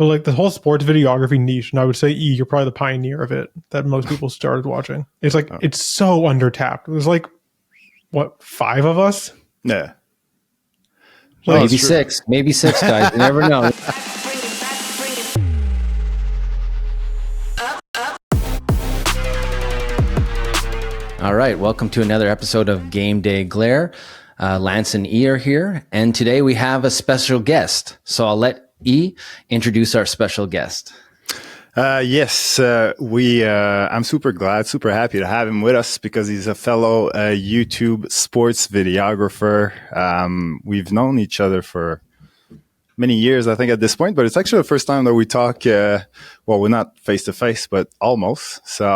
But like the whole sports videography niche, and I would say you're probably the pioneer of it that most people started watching. It's like it's so undertapped. There's like what 5 of us? Yeah. Well, maybe six guys. You never know. All right, welcome to another episode of Game Day Glare. Lance and E are here, and today we have a special guest. So I'll let E introduce our special guest. Yes, I'm super happy to have him with us because he's a fellow YouTube sports videographer. We've known each other for many years, I think, at this point, but it's actually the first time that we talk. Well, we're not face to face, but almost. So,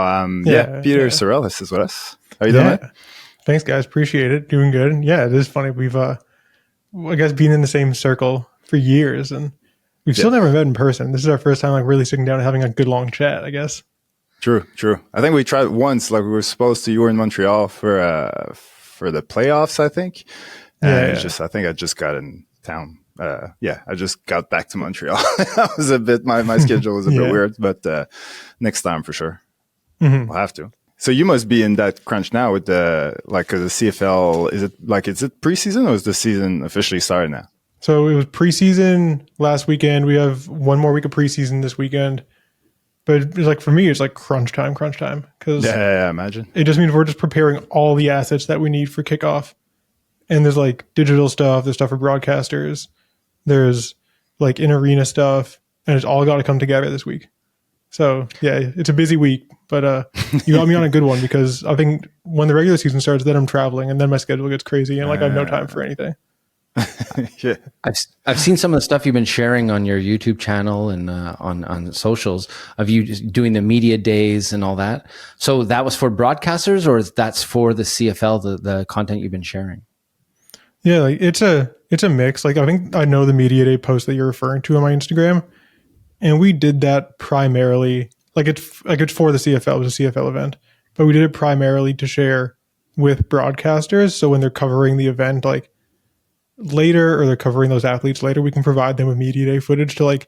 Peter Sarellas is with us. How you doing, man? Thanks, guys. Appreciate it. Doing good. Yeah, it is funny. We've, I guess, been in the same circle for years, and we've still never met in person. This is our first time, like, really sitting down and having a good long chat, I guess. True. I think we tried once. Like, we were supposed to. You were in Montreal for the playoffs, I think. And it's just, I think I just got in town. I just got back to Montreal. That was a bit, my schedule was a bit weird, but next time for sure. We'll have to. So you must be in that crunch now with the CFL. Is it preseason or is the season officially started now? So it was preseason last weekend. We have one more week of preseason this weekend. But it's like, for me, it's like crunch time. Because I imagine. It just means we're just preparing all the assets that we need for kickoff. And there's like digital stuff, there's stuff for broadcasters, there's like in-arena stuff, and it's all got to come together this week. So yeah, it's a busy week, but you got me on a good one because I think when the regular season starts, then I'm traveling, and then my schedule gets crazy, and like I have no time for anything. Yeah, I've seen some of the stuff you've been sharing on your YouTube channel and on socials of you just doing the media days and all that. So that was for broadcasters, or that's for the CFL, the content you've been sharing? Yeah, like it's a mix. Like I think I know the media day post that you're referring to on my Instagram, and we did that primarily it's for the CFL. It was a CFL event, but we did it primarily to share with broadcasters. So when they're covering the event like later, or they're covering those athletes later, we can provide them with media day footage to like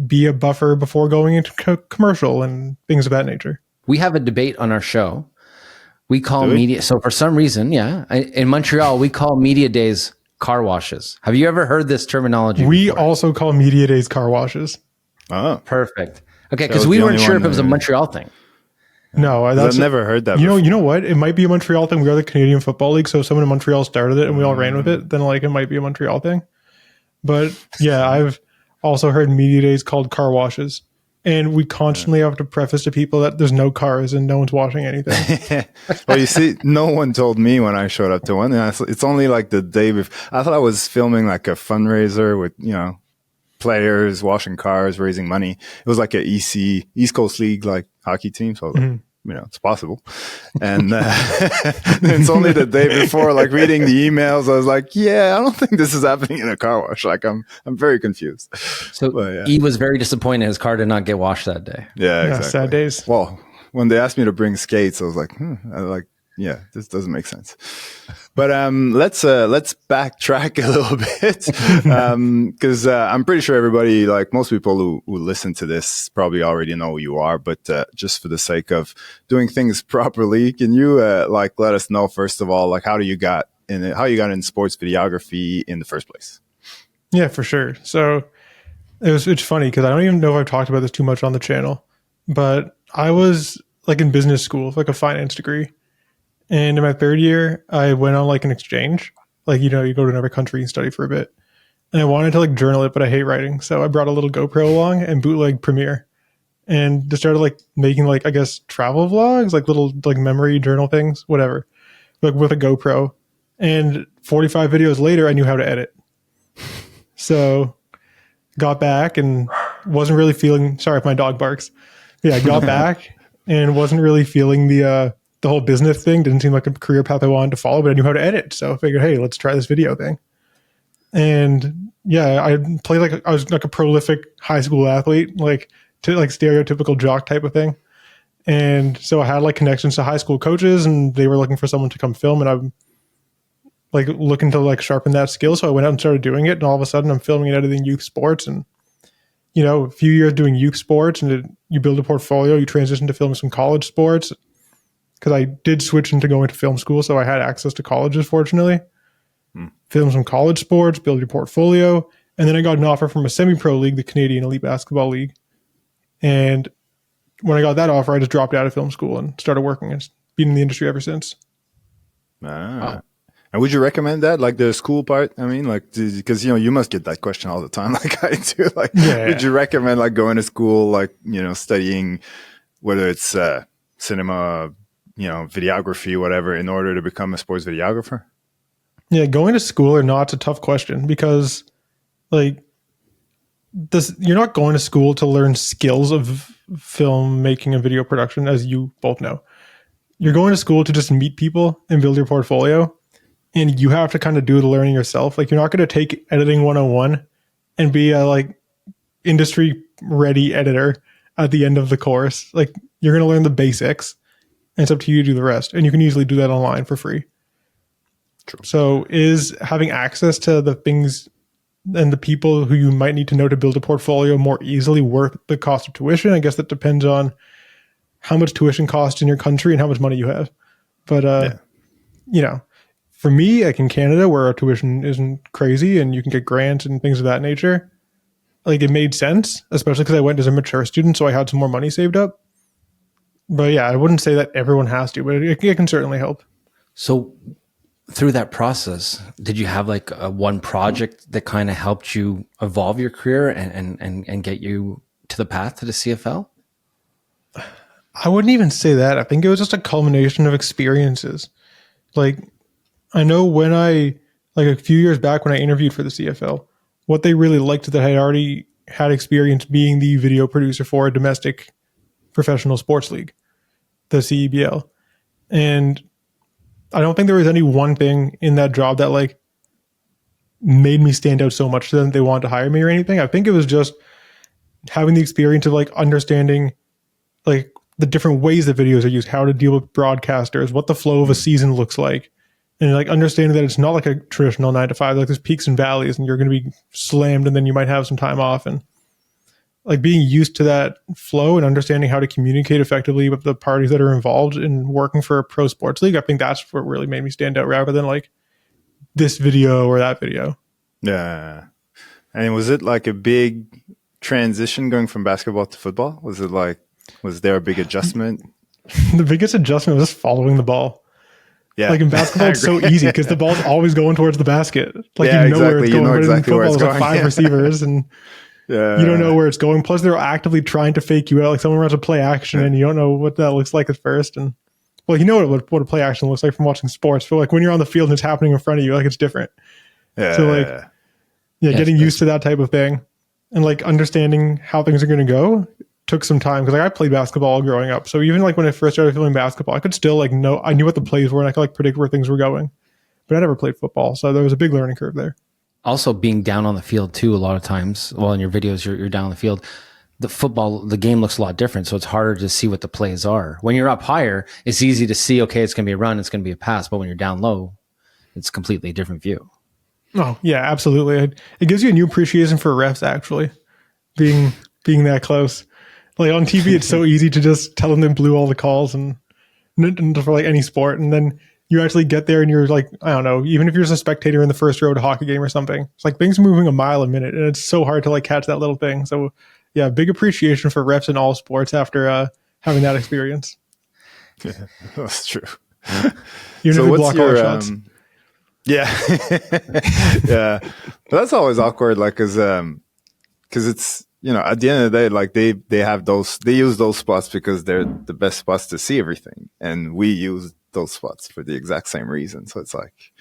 be a buffer before going into commercial and things of that nature. We have a debate on our show. We call media. So for some reason, in Montreal, we call media days car washes. Have you ever heard this terminology? We also call media days car washes. Oh, perfect. Okay, because we weren't sure if it was a Montreal thing. No, I've never heard that. You know what? It might be a Montreal thing. We are the Canadian Football League, so if someone in Montreal started it and we all ran with it, then like it might be a Montreal thing. But yeah, I've also heard media days called car washes. And we constantly have to preface to people that there's no cars and no one's washing anything. Well, you see, no one told me when I showed up to one. And it's only like the day before. I thought I was filming like a fundraiser with, players washing cars, raising money. It was like a East Coast League, like hockey team. So I was like, it's possible. And it's only the day before, like reading the emails, I was like, I don't think this is happening in a car wash. Like I'm very confused. So he was very disappointed his car did not get washed that day. Yeah, exactly. Sad days. Well, when they asked me to bring skates, I was like, this doesn't make sense. But let's backtrack a little bit because I'm pretty sure everybody, like most people who listen to this, probably already know who you are. But just for the sake of doing things properly, can you let us know first of all, like how you got in sports videography in the first place? Yeah, for sure. So it's funny because I don't even know if I've talked about this too much on the channel, but I was like in business school, like a finance degree. And in my third year, I went on like an exchange. Like, you go to another country and study for a bit. And I wanted to like journal it, but I hate writing. So I brought a little GoPro along and bootleg Premiere. And just started like making like, I guess, travel vlogs, like little like memory journal things, whatever. Like with a GoPro. And 45 videos later, I knew how to edit. So got back and wasn't really feeling, sorry if my dog barks. Yeah, I got back and wasn't really feeling the whole business thing. Didn't seem like a career path I wanted to follow, but I knew how to edit. So I figured, hey, let's try this video thing. And yeah, I was like a prolific high school athlete, like stereotypical jock type of thing. And so I had like connections to high school coaches and they were looking for someone to come film. And I'm like looking to like sharpen that skill. So I went out and started doing it. And all of a sudden I'm filming and editing youth sports. And a few years doing youth sports, and you build a portfolio. You transition to film some college sports, because I did switch into going to film school, so I had access to colleges, fortunately. Film some college sports, build your portfolio, and then I got an offer from a semi-pro league, the Canadian Elite Basketball League. And when I got that offer, I just dropped out of film school and started working and been in the industry ever since. Wow. And would you recommend that, like the school part? I mean, like, because, you must get that question all the time, like I do. Like, would you recommend like going to school, like, studying, whether it's cinema, videography, whatever, in order to become a sports videographer? Yeah, going to school or not, it's a tough question, because like you're not going to school to learn skills of filmmaking and video production, as you both know. You're going to school to just meet people and build your portfolio, and you have to kind of do the learning yourself. Like, you're not going to take editing 101 and be a like industry ready editor at the end of the course. Like, you're going to learn the basics, and it's up to you to do the rest. And you can easily do that online for free. True. So is having access to the things and the people who you might need to know to build a portfolio more easily worth the cost of tuition? I guess that depends on how much tuition costs in your country and how much money you have. But, for me, like in Canada, where our tuition isn't crazy and you can get grants and things of that nature, like it made sense, especially because I went as a mature student, so I had some more money saved up. But yeah, I wouldn't say that everyone has to, but it can certainly help. So through that process, did you have like one project that kind of helped you evolve your career and get you to the path to the CFL? I wouldn't even say that. I think it was just a culmination of experiences. Like, I know when a few years back when I interviewed for the CFL, what they really liked is that I had already had experience being the video producer for a domestic professional sports league, the CEBL. And I don't think there was any one thing in that job that like made me stand out so much to them that they wanted to hire me or anything. I think it was just having the experience of like understanding like the different ways that videos are used, how to deal with broadcasters, what the flow of a season looks like, and like understanding that it's not like a traditional 9 to 5. Like, there's peaks and valleys, and you're going to be slammed, and then you might have some time off, and like being used to that flow and understanding how to communicate effectively with the parties that are involved in working for a pro sports league. I think that's what really made me stand out, rather than like this video or that video. Yeah. And was it like a big transition going from basketball to football? Was there a big adjustment? The biggest adjustment was just following the ball. Yeah. Like in basketball, it's so easy because the ball's always going towards the basket. Like, yeah, you know exactly. where it's going. You know but exactly in where football, it's there's like 5 receivers, and you don't know where it's going. Plus, they're actively trying to fake you out. Like, someone runs a play action, and you don't know what that looks like at first. And well, you know what a play action looks like from watching sports. But like when you're on the field and it's happening in front of you, like it's different. Yeah. So like, getting used to that type of thing, and like understanding how things are going to go took some time, because like I played basketball growing up. So even like when I first started filming basketball, I could still like know, I knew what the plays were, and I could like predict where things were going. But I never played football, so there was a big learning curve there. Also, being down on the field too, a lot of times, well, in your videos, you're down on the field. The game looks a lot different, so it's harder to see what the plays are. When you're up higher, it's easy to see, okay, it's going to be a run, it's going to be a pass. But when you're down low, it's completely a different view. Oh yeah, absolutely. It gives you a new appreciation for refs, actually, being that close. Like on TV, it's so easy to just tell them they blew all the calls and for like any sport, and then you actually get there and you're like, I don't know, even if you're just a spectator in the first row at a hockey game or something, it's like things are moving a mile a minute, and it's so hard to like catch that little thing. So yeah, big appreciation for refs in all sports after having that experience. Yeah, that's true. Even so if we what's block your all shots. yeah. Yeah, but that's always awkward, like because it's, at the end of the day, like they have they use those spots because they're the best spots to see everything, and we use those spots for the exact same reason. So it's like,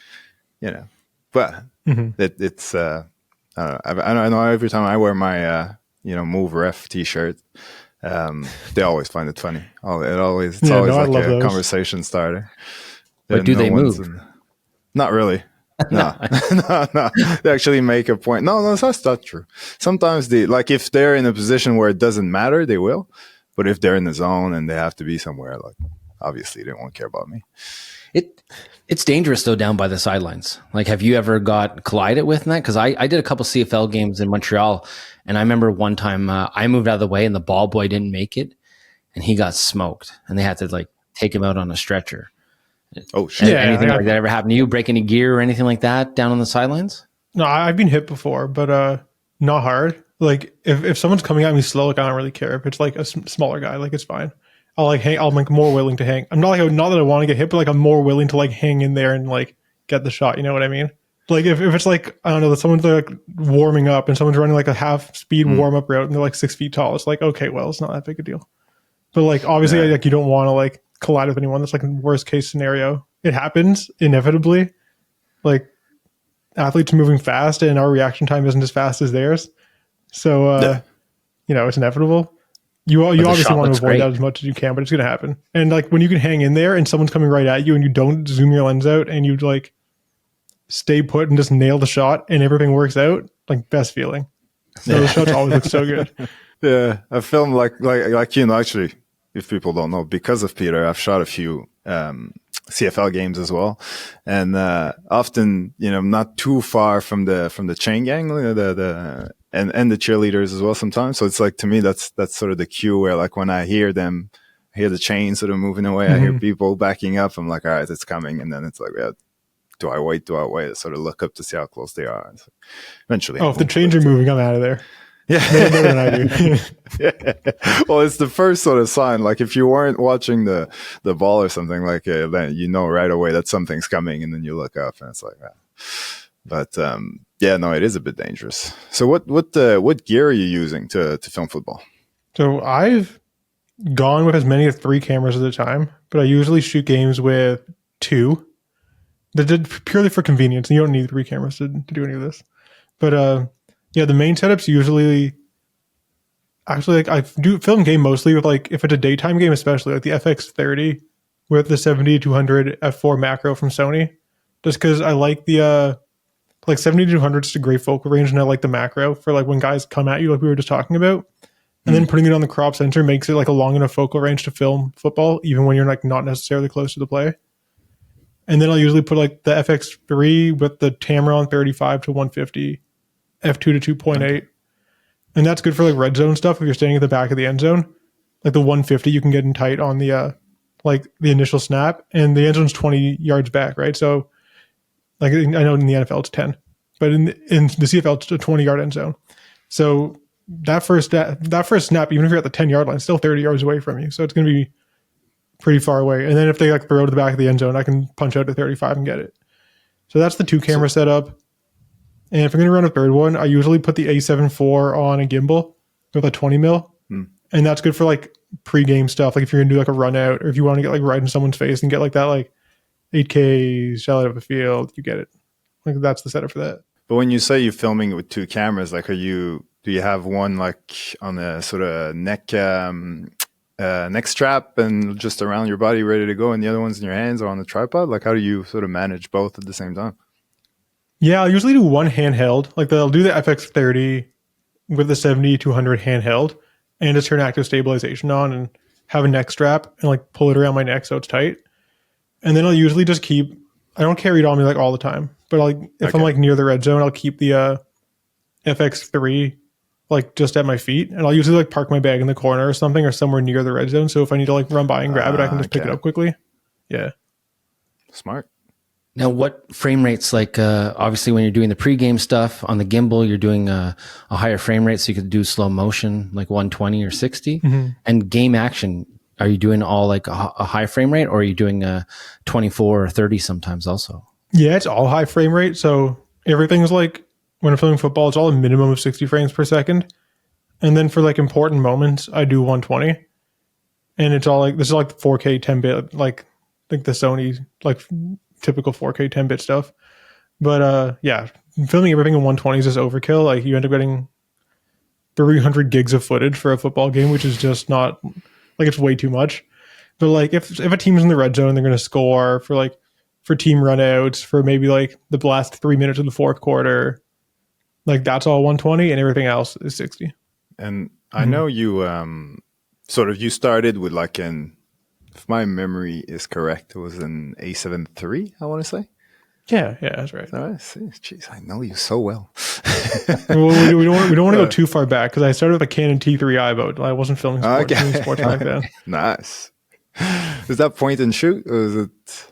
but it's I know every time I wear my Move Ref t-shirt, they always find it funny. It's always like a conversation starter. But do they move? Not really. No. No. They actually make a point. No, that's not true. Sometimes if they're in a position where it doesn't matter, they will. But if they're in the zone and they have to be somewhere, like obviously they won't care about me. It's dangerous though down by the sidelines. Like, have you ever got collided with in that? Because I did a couple CFL games in Montreal, and I remember one time I moved out of the way and the ball boy didn't make it, and he got smoked, and they had to like take him out on a stretcher. Oh shit! Anything like that ever happened to you? Break any gear or anything like that down on the sidelines? No, I've been hit before, but not hard. Like if someone's coming at me slow, like I don't really care. If it's like a smaller guy, like it's fine. I'll like hang. I'm like more willing to hang. I'm not like not that I want to get hit, but like I'm more willing to like hang in there and like get the shot. You know what I mean? Like if it's like I don't know that someone's like warming up and someone's running like a half speed warm up route and they're like 6 feet tall. It's like okay, well it's not that big a deal. But like obviously like you don't want to like collide with anyone. That's like a worst case scenario. It happens inevitably. Like athletes are moving fast and our reaction time isn't as fast as theirs. So you know it's inevitable. You obviously want to avoid that as much as you can, but it's going to happen. And like when you can hang in there and someone's coming right at you and you don't zoom your lens out and you like stay put and just nail the shot and everything works out, like best feeling. So those shots always look so good. Yeah, I filmed like you know, actually, if people don't know, because of Peter, I've shot a few CFL games as well, and often, you know, not too far from the chain gang, and the cheerleaders as well sometimes. So it's like, to me, that's sort of the cue where like when I hear them, I hear the chains sort of moving away, I hear people backing up, I'm like, all right, it's coming. And then it's like, yeah, do I wait? I sort of look up to see how close they are. So eventually. Oh, if the chains are moving, I'm out of there. Yeah. Better than I do. Yeah. Well, it's the first sort of sign. Like if you weren't watching the ball or something, like then you know right away that something's coming, and then you look up and it's like, ah. But yeah, no, it is a bit dangerous. So what gear are you using to film football? So I've gone with as many as 3 cameras at a time, but I usually shoot games with 2. That did purely for convenience. You don't need 3 cameras to do any of this. But yeah, the main setup's usually actually like I do film game mostly with like if it's a daytime game, especially like the FX30 with the 70-200 f4 macro from Sony, just because I like the like 70-200 is a great focal range, and I like the macro for like when guys come at you, like we were just talking about, and then putting it on the crop sensor makes it like a long enough focal range to film football, even when you're like not necessarily close to the play. And then I'll usually put like the FX3 with the Tamron 35-150, f2 to 2.8. And that's good for like red zone stuff if you're standing at the back of the end zone. Like the 150 you can get in tight on the like the initial snap, and the end zone's 20 yards back, right? So like I know in the NFL it's 10, but in the CFL it's a 20-yard end zone. So that first snap, even if you're at the 10-yard line, it's still 30 yards away from you. So it's going to be pretty far away. And then if they like throw to the back of the end zone, I can punch out to 35 and get it. So that's the 2 camera setup. And if I'm going to run a third one, I usually put the A7 IV on a gimbal with a 20 mil. And that's good for like pre-game stuff. Like if you're going to do like a run out, or if you want to get like right in someone's face and get like that like 8K shot of a field, you get it. Like that's the setup for that. But when you say you're filming with 2 cameras, like do you have one like on a sort of neck strap and just around your body ready to go, and the other one's in your hands or on the tripod? Like how do you sort of manage both at the same time? Yeah, I'll usually do one handheld. Like they'll do the FX30 with the 70-200 handheld and just turn active stabilization on and have a neck strap and like pull it around my neck so it's tight. And then I'll usually just I don't carry it on me like all the time, but if I'm like near the red zone, I'll keep the FX3 like just at my feet, and I'll usually like park my bag in the corner or something or somewhere near the red zone. So if I need to like run by and grab it, I can just pick it up quickly. Yeah. Smart. Now, what frame rates, like obviously when you're doing the pregame stuff on the gimbal, you're doing a higher frame rate so you could do slow motion, like 120 or 60. And game action, are you doing all like a high frame rate, or are you doing 24 or 30 sometimes also? Yeah, it's all high frame rate. So everything's like, when I'm filming football, it's all a minimum of 60 frames per second. And then for like important moments, I do 120. And it's all like, this is like 4K 10-bit, like the Sony, like typical 4K 10-bit stuff. But yeah, filming everything in 120 is just overkill. Like you end up getting 300 gigs of footage for a football game, which is just not, like it's way too much. But like if a team's in the red zone, they're going to score for team runouts, for maybe like the last 3 minutes of the fourth quarter, like that's all 120 and everything else is 60. And I know you you started with like if my memory is correct, it was an A7 III, I want to say. Yeah, that's right. Oh, jeez, I know you so well. Well, we don't want to go too far back because I started with a Canon T3i, but I wasn't filming sports back then. Nice. Is that point and shoot, or is it?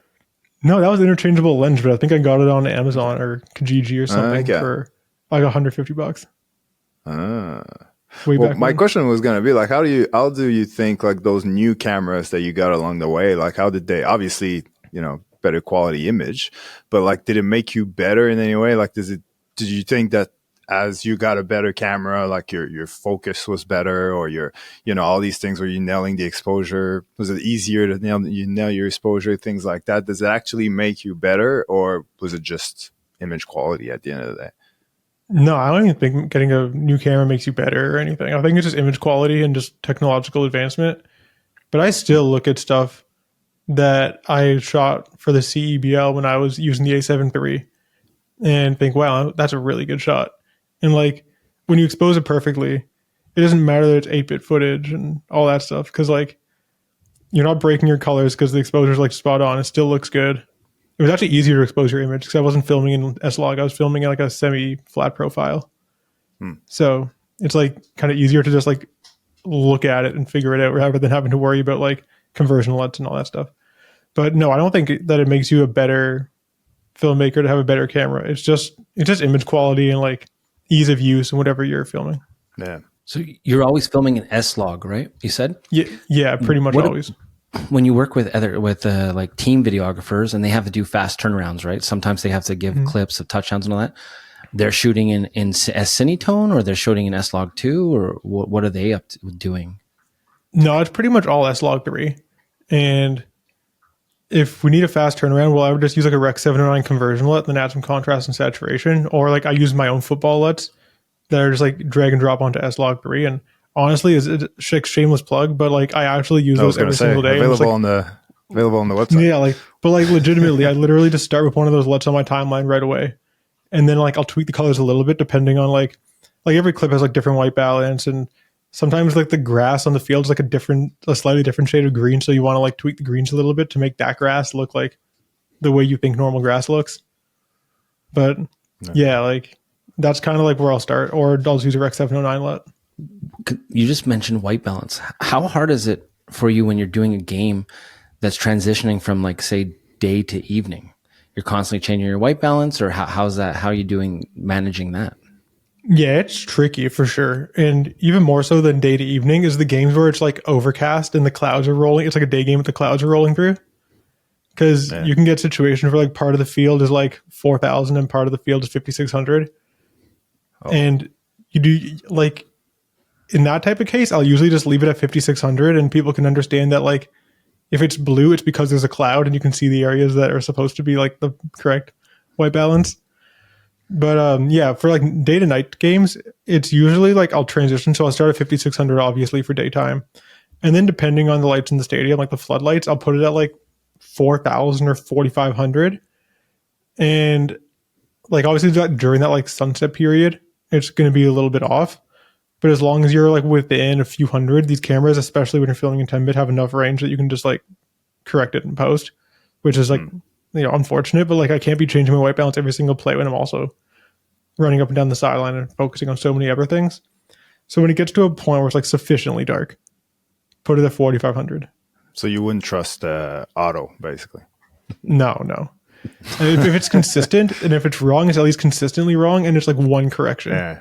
No, that was interchangeable lens, but I think I got it on Amazon or GDG or something for like $150. Way back my then. question was gonna be like, how do you think like those new cameras that you got along the way, like how did they, obviously, better quality image, but like did it make you better in any way? Like did you think that as you got a better camera, like your focus was better, or your all these things, were you nailing the exposure? Was it easier to nail your exposure, things like that? Does it actually make you better, or was it just image quality at the end of the day? No, I don't even think getting a new camera makes you better or anything. I think it's just image quality and just technological advancement. But I still look at stuff that I shot for the CEBL when I was using the A7 III and think, wow, that's a really good shot. And like when you expose it perfectly, it doesn't matter that it's 8-bit footage and all that stuff, because like you're not breaking your colors because the exposure is like spot on. It still looks good. It was actually easier to expose your image because I wasn't filming in S-Log. I was filming in like a semi-flat profile. So it's like kind of easier to just like look at it and figure it out rather than having to worry about like conversion LUTs and all that stuff. But no, I don't think that it makes you a better filmmaker to have a better camera. It's just image quality and like ease of use and whatever you're filming. Yeah. So you're always filming in S-Log, right? You said? Yeah, pretty much always. When you work with like team videographers and they have to do fast turnarounds, right? Sometimes they have to give clips of touchdowns and all that. They're shooting in Cinetone, or they're shooting in S-Log 2, or what are they up to doing? No, it's pretty much all S-Log 3. And if we need a fast turnaround, well, I would just use like a Rec 709 conversion LUT, then add some contrast and saturation. Or like I use my own football LUTs that are just like drag and drop onto S-Log 3. And honestly, it's a shameless plug, but like I actually use those every single day. Available on the website. Yeah, but legitimately, I literally just start with one of those LUTs on my timeline right away. And then like I'll tweak the colors a little bit depending on like every clip has like different white balance, and sometimes like the grass on the field is like a slightly different shade of green. So you want to like tweak the greens a little bit to make that grass look like the way you think normal grass looks. But yeah, like that's kind of like where I'll start, or I'll just use a Rec 709 LUT. You just mentioned white balance. How hard is it for you when you're doing a game that's transitioning from like say day to evening? You're constantly changing your white balance, or how's that? How are you managing that? Yeah, it's tricky for sure. And even more so than day to evening is the games where it's like overcast and the clouds are rolling. It's like a day game with the clouds are rolling through. Because you can get situations where like part of the field is like 4,000 and part of the field is 5,600. Oh. And you do like in that type of case, I'll usually just leave it at 5,600 and people can understand that like if it's blue, it's because there's a cloud and you can see the areas that are supposed to be like the correct white balance. But yeah, for like day to night games, it's usually like I'll transition. So I'll start at 5,600 obviously for daytime. And then depending on the lights in the stadium, like the floodlights, I'll put it at like 4,000 or 4,500. And like obviously during that like sunset period, it's going to be a little bit off. But as long as you're like within a few hundred, these cameras, especially when you're filming in 10-bit, have enough range that you can just like correct it in post, which is like, unfortunate, but like I can't be changing my white balance every single play when I'm also running up and down the sideline and focusing on so many other things. So when it gets to a point where it's like sufficiently dark, put it at 4,500. So you wouldn't trust auto, basically? No. If it's consistent and if it's wrong, it's at least consistently wrong and it's like one correction. Yeah.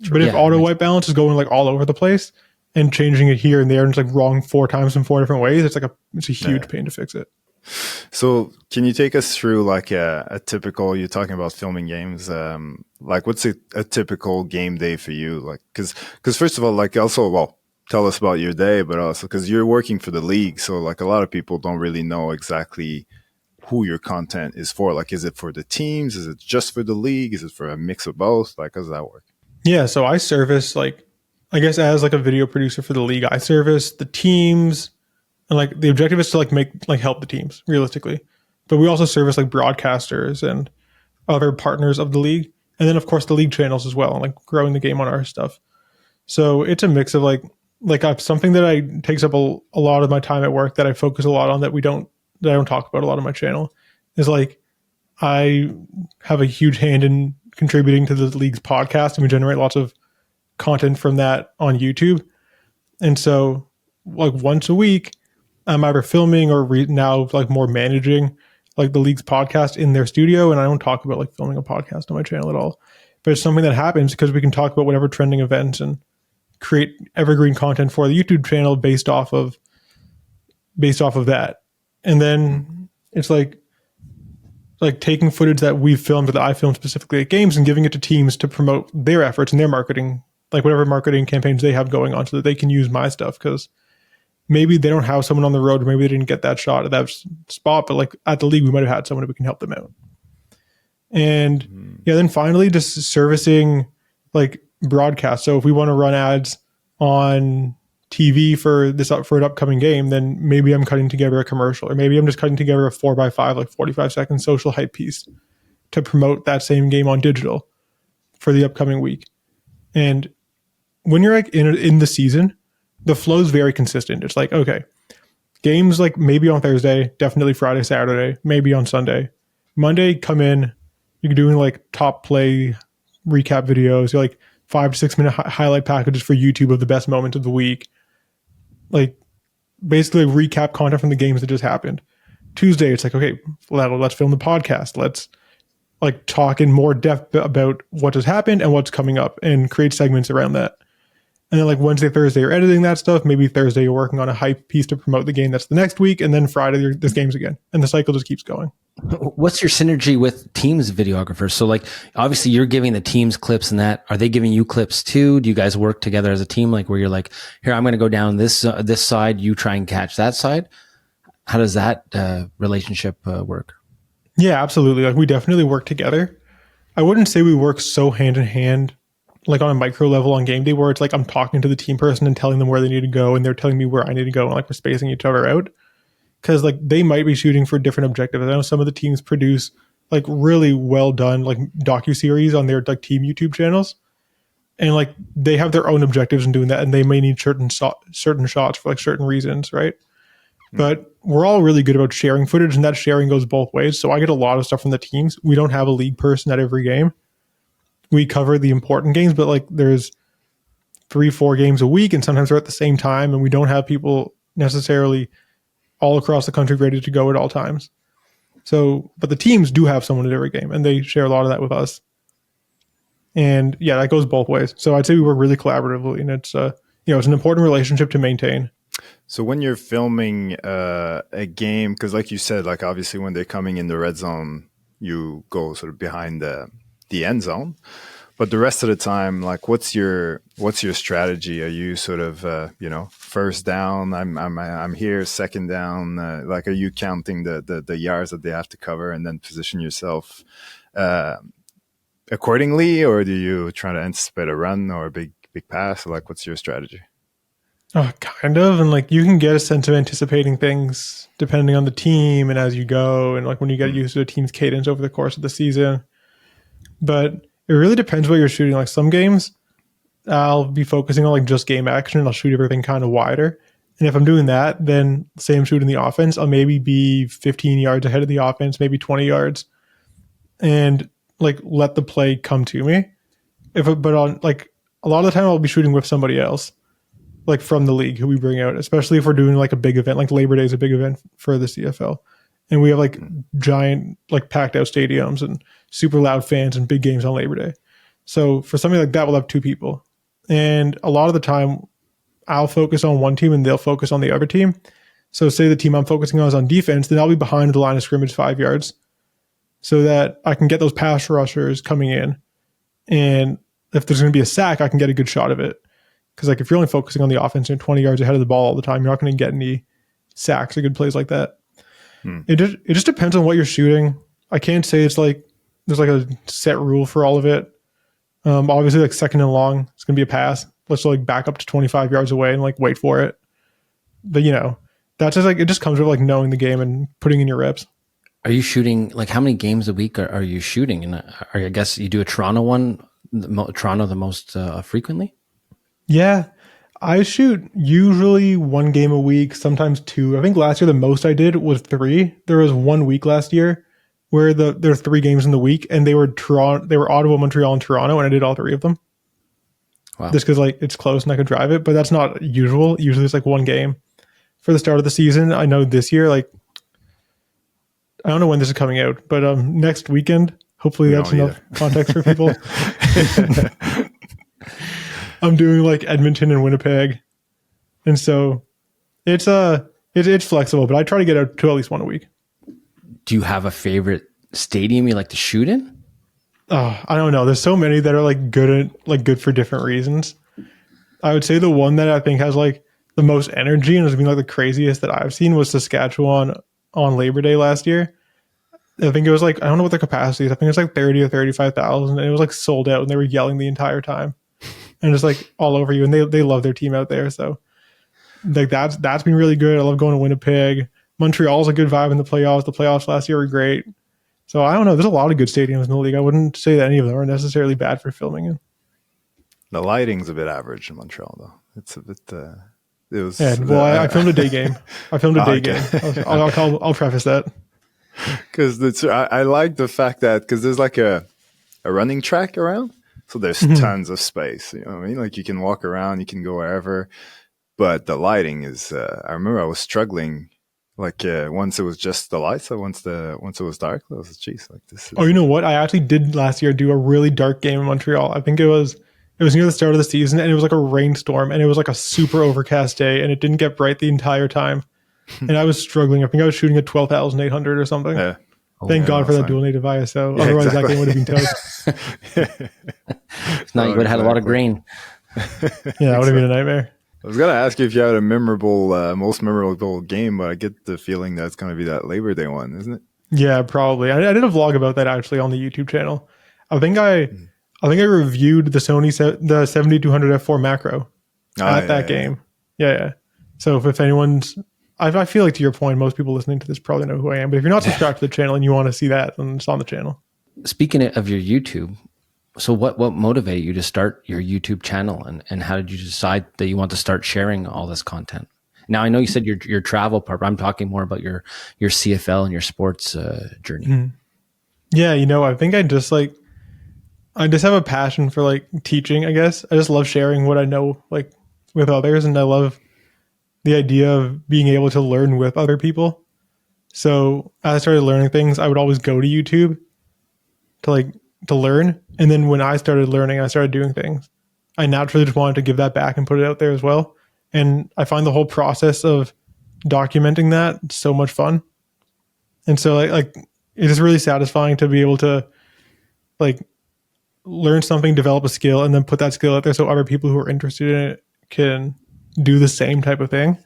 But if auto white balance is going like all over the place and changing it here and there and it's like wrong 4 times in 4 different ways, it's a huge pain to fix it. So can you take us through like a typical, you're talking about filming games, like what's a typical game day for you? Like, cause first of all, like also, well, tell us about your day, but also cause you're working for the league. So like a lot of people don't really know exactly who your content is for. Like, is it for the teams? Is it just for the league? Is it for a mix of both? Like, how does that work? Yeah. So I service like, I guess as like a video producer for the league, I service the teams. And like the objective is to like help the teams realistically, but we also service like broadcasters and other partners of the league. And then of course the league channels as well, and like growing the game on our stuff. So it's a mix of like like something that I takes up a lot of my time at work that I focus a lot on that I don't talk about a lot on my channel is like I have a huge hand in contributing to the league's podcast, and we generate lots of content from that on YouTube. And so like once a week, I'm either filming or now like more managing like the league's podcast in their studio. And I don't talk about like filming a podcast on my channel at all, but it's something that happens because we can talk about whatever trending events and create evergreen content for the YouTube channel based off of that. And then it's like taking footage that we've filmed or that I filmed specifically at games and giving it to teams to promote their efforts and their marketing, like whatever marketing campaigns they have going on so that they can use my stuff. Because maybe they don't have someone on the road, or maybe they didn't get that shot at that spot, but like at the league, we might have had someone who can help them out. And then finally just servicing like broadcast. So if we want to run ads on TV for an upcoming game, then maybe I'm cutting together a commercial, or maybe I'm just cutting together a 4x5, like 45-second social hype piece to promote that same game on digital for the upcoming week. And when you're like in the season, the flow is very consistent. It's like, okay, games like maybe on Thursday, definitely Friday, Saturday, maybe on Sunday. Monday, come in, you're doing like top play recap videos. You're like 5 to 6 minute highlight packages for YouTube of the best moments of the week. Like basically recap content from the games that just happened. Tuesday, it's like, okay, let's film the podcast. Let's like talk in more depth about what has happened and what's coming up and create segments around that. And then like Wednesday, Thursday, you're editing that stuff. Maybe Thursday, you're working on a hype piece to promote the game that's the next week. And then Friday, there's games again. And the cycle just keeps going. What's your synergy with teams videographers? So like, obviously you're giving the teams clips and that. Are they giving you clips too? Do you guys work together as a team? Like where you're like, here, I'm going to go down this side. You try and catch that side. How does that relationship work? Yeah, absolutely. Like we definitely work together. I wouldn't say we work so hand in hand, like on a micro level on game day where it's like I'm talking to the team person and telling them where they need to go and they're telling me where I need to go and like we're spacing each other out. Because like they might be shooting for different objectives. I know some of the teams produce like really well done like docuseries on their like team YouTube channels. And like they have their own objectives in doing that and they may need certain shots for like certain reasons, right? But we're all really good about sharing footage and that sharing goes both ways. So I get a lot of stuff from the teams. We don't have a league person at every game. We cover the important games, but like there's 3-4 games a week and sometimes they're at the same time and we don't have people necessarily all across the country ready to go at all times. So, but the teams do have someone at every game and they share a lot of that with us. And yeah, that goes both ways. So I'd say we work really collaboratively and it's, it's an important relationship to maintain. So when you're filming a game, because like you said, like obviously when they're coming in the red zone, you go sort of behind the end zone. But the rest of the time, like what's your strategy? Are you sort of first down? I'm here, second down. Like are you counting the yards that they have to cover and then position yourself accordingly, or do you try to anticipate a run or a big pass? Like what's your strategy? Oh, kind of. And like you can get a sense of anticipating things depending on the team and as you go and like when you get used to a team's cadence over the course of the season. But it really depends what you're shooting. Like some games, I'll be focusing on like just game action and I'll shoot everything kind of wider. And if I'm doing that, then say I'm shooting the offense, I'll maybe be 15 yards ahead of the offense, maybe 20 yards and like let the play come to me. But on like a lot of the time I'll be shooting with somebody else. Like from the league who we bring out, especially if we're doing like a big event, like Labor Day is a big event for the CFL. And we have like giant, like packed out stadiums and super loud fans and big games on Labor Day. So for something like that, we'll have 2 people. And a lot of the time I'll focus on one team and they'll focus on the other team. So say the team I'm focusing on is on defense, then I'll be behind the line of scrimmage 5 yards so that I can get those pass rushers coming in. And if there's going to be a sack, I can get a good shot of it. Because like if you're only focusing on the offense and 20 yards ahead of the ball all the time, you're not going to get any sacks or good plays like that. It just depends on what you're shooting. I can't say it's like there's like a set rule for all of it. Obviously, like second and long, it's going to be a pass. Let's like back up to 25 yards away and like wait for it. But that's just like it just comes with like knowing the game and putting in your reps. Are you shooting like how many games a week are you shooting? And I guess you do a Toronto one, Toronto the most frequently. Yeah, I shoot usually one game a week, sometimes two. I think last year the most I did was three. There was 1 week last year where there were 3 games in the week, and they were Ottawa, Montreal, and Toronto, and I did all 3 of them. Wow. Just because like it's close and I could drive it, but that's not usual. Usually it's like one game for the start of the season. I know this year, like I don't know when this is coming out, but next weekend, hopefully that's enough context for people. I'm doing like Edmonton and Winnipeg, and so it's flexible, but I try to get out to at least one a week. Do you have a favorite stadium you like to shoot in? I don't know. There's so many that are like good for different reasons. I would say the one that I think has like the most energy and has been like the craziest that I've seen was Saskatchewan on Labor Day last year. I think it was like, I don't know what the capacity is. I think it was like 30 or 35,000, and it was like sold out, and they were yelling the entire time and just like all over you. And they love their team out there. So like that's been really good. I love going to Winnipeg. Montreal's a good vibe in the playoffs. The playoffs last year were great. So I don't know. There's a lot of good stadiums in the league. I wouldn't say that any of them are necessarily bad for filming in. The lighting's a bit average in Montreal, though. It's a bit. It was. Yeah, well, I filmed a day game. Game. I'll preface that. Because I like the fact that because there's like a running track around, so there's tons of space. You know what I mean? Like you can walk around, you can go wherever. But the lighting is. I remember I was struggling. Like once it was just the lights, so once it was dark, I was geez, like this. Oh, you know what? I actually did last year do a really dark game in Montreal. I think it was near the start of the season, and it was like a rainstorm, and it was like a super overcast day, and it didn't get bright the entire time, and I was struggling. I think I was shooting at 12,800 or something. Yeah. Thank God for that dual native ISO. Yeah, otherwise, that game would have been toast. Now you would have had a lot of grain. Yeah, that would have been a nightmare. I was gonna ask you if you had a most memorable game, but I get the feeling that it's gonna be that Labor Day one, isn't it? Yeah, probably. I did a vlog about that actually on the YouTube channel. I think I reviewed the Sony 7200 f4 macro at that game. Yeah. So if anyone's, I feel like to your point, most people listening to this probably know who I am. But if you're not subscribed to the channel and you want to see that, then it's on the channel. Speaking of your YouTube. So what motivated you to start your YouTube channel, and how did you decide that you want to start sharing all this content? Now I know you said your travel part, but I'm talking more about your CFL and your sports journey. Mm-hmm. Yeah, I think I just have a passion for like teaching, I guess. I just love sharing what I know like with others, and I love the idea of being able to learn with other people. So as I started learning things, I would always go to YouTube to learn. And then when I started learning, I started doing things. I naturally just wanted to give that back and put it out there as well. And I find the whole process of documenting that so much fun. And so like it is really satisfying to be able to like learn something, develop a skill, and then put that skill out there so other people who are interested in it can do the same type of thing.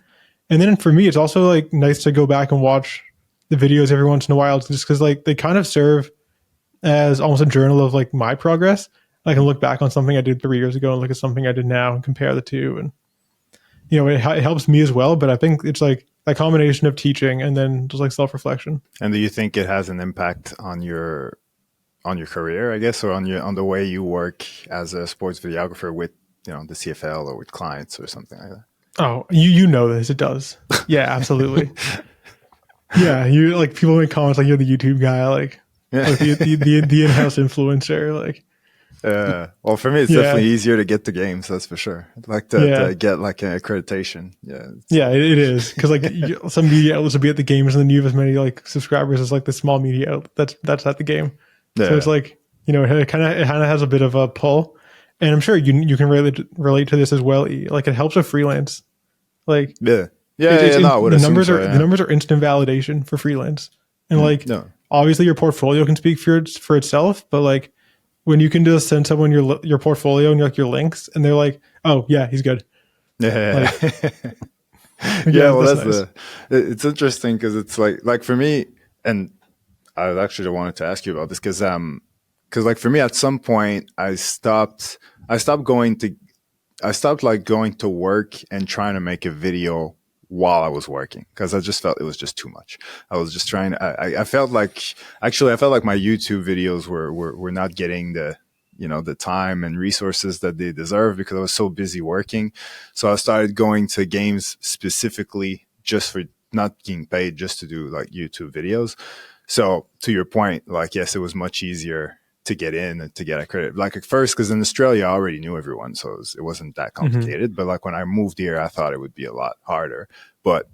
And then for me, it's also like nice to go back and watch the videos every once in a while, just because like they kind of serve as almost a journal of like my progress. I can look back on something I did 3 years ago and look at something I did now and compare the two. And, it helps me as well. But I think it's like a combination of teaching and then just like self-reflection. And do you think it has an impact on your career, I guess, or on the way you work as a sports videographer with, the CFL or with clients or something like that? Oh, you know this. It does. Yeah, absolutely. Yeah. You like people make comments like you're the YouTube guy, like the in-house influencer, like. Well, for me, it's definitely easier to get the games. That's for sure. I'd like to get like an accreditation. Yeah, it is because like some media outlets will be at the games, and then you have as many like subscribers as like the small media outlet that's at the game. Yeah. So it's like it kind of has a bit of a pull, and I'm sure you can relate to this as well. Like it helps with freelance. Like the numbers are instant validation for freelance, and obviously your portfolio can speak for itself, but like when you can just send someone your portfolio and your links, and they're like, oh yeah, he's good. Yeah. Well, that's it's interesting because it's like for me, and I actually wanted to ask you about this because like for me at some point I stopped going to work and trying to make a video while I was working because I just felt it was just too much. I was just trying. I felt like my YouTube videos were not getting the the time and resources that they deserve because I was so busy working. So I started going to games specifically just for not getting paid, just to do like YouTube videos. So to your point, like, yes, it was much easier to get in and to get a credit. Like at first, because in Australia, I already knew everyone. So it wasn't that complicated. Mm-hmm. But like when I moved here, I thought it would be a lot harder. But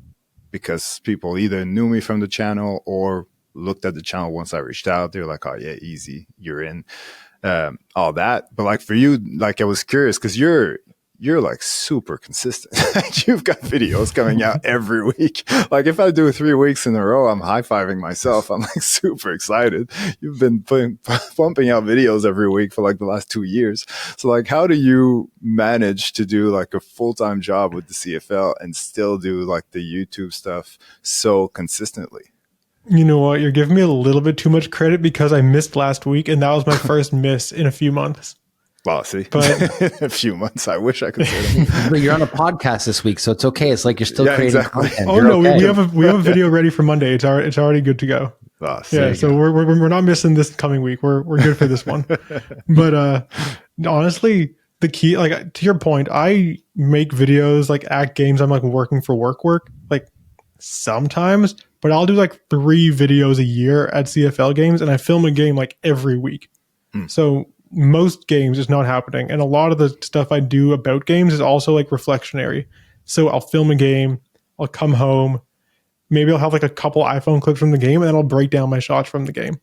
because people either knew me from the channel or looked at the channel once I reached out, they're like, oh yeah, easy, you're in, all that. But like for you, like I was curious because you're like super consistent. You've got videos coming out every week. Like if I do 3 weeks in a row, I'm high-fiving myself. I'm like super excited. You've been pumping out videos every week for like the last 2 years. So like, how do you manage to do like a full-time job with the CFL and still do like the YouTube stuff so consistently? You know what? You're giving me a little bit too much credit because I missed last week and that was my first miss in a few months. Well, see, but a few months. I wish I could say that. But you're on a podcast this week, so it's okay. It's like you're still creating content. Oh no, okay. we have a video ready for Monday. It's already good to go. Oh, yeah, so we're not missing this coming week. We're good for this one. But honestly, the key, like to your point, I make videos like at games. I'm like working for work, like sometimes, but I'll do like 3 videos a year at CFL games, and I film a game like every week. So most games is not happening, and a lot of the stuff I do about games is also like reflectionary. So I'll film a game, I'll come home, maybe I'll have like a couple iPhone clips from the game, and then I'll break down my shots from the game.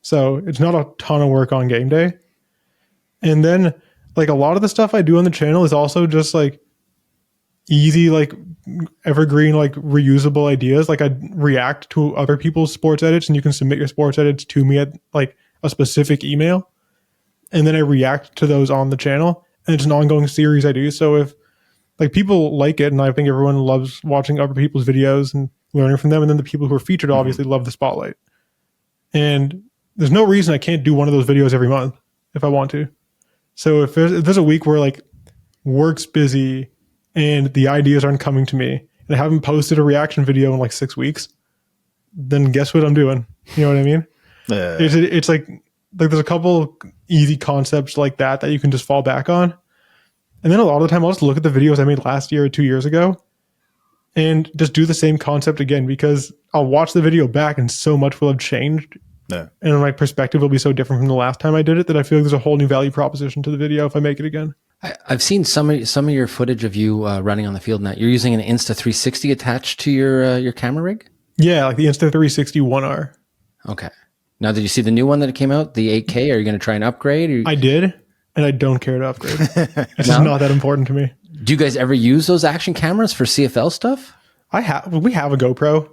So it's not a ton of work on game day. And then like a lot of the stuff I do on the channel is also just like easy, like evergreen, like reusable ideas. Like I react to other people's sports edits, and you can submit your sports edits to me at like a specific email. And then I react to those on the channel, and it's an ongoing series I do. So if like people like it, and I think everyone loves watching other people's videos and learning from them, and then the people who are featured obviously love the spotlight. And there's no reason I can't do one of those videos every month if I want to. So if there's a week where like work's busy and the ideas aren't coming to me, and I haven't posted a reaction video in like 6 weeks, then guess what I'm doing? You know what I mean? Yeah. It's like there's a couple easy concepts like that you can just fall back on. And then a lot of the time I'll just look at the videos I made last year or 2 years ago and just do the same concept again, because I'll watch the video back and so much will have changed. Yeah. And my perspective will be so different from the last time I did it that I feel like there's a whole new value proposition to the video if I make it again. I've seen some of your footage of you running on the field now. You're using an Insta360 attached to your camera rig? Yeah, like the Insta360 1R. Okay. Now, did you see the new one that came out, the 8K? Are you going to try and upgrade? I did, and I don't care to upgrade. It's just not that important to me. Do you guys ever use those action cameras for CFL stuff? We have a GoPro.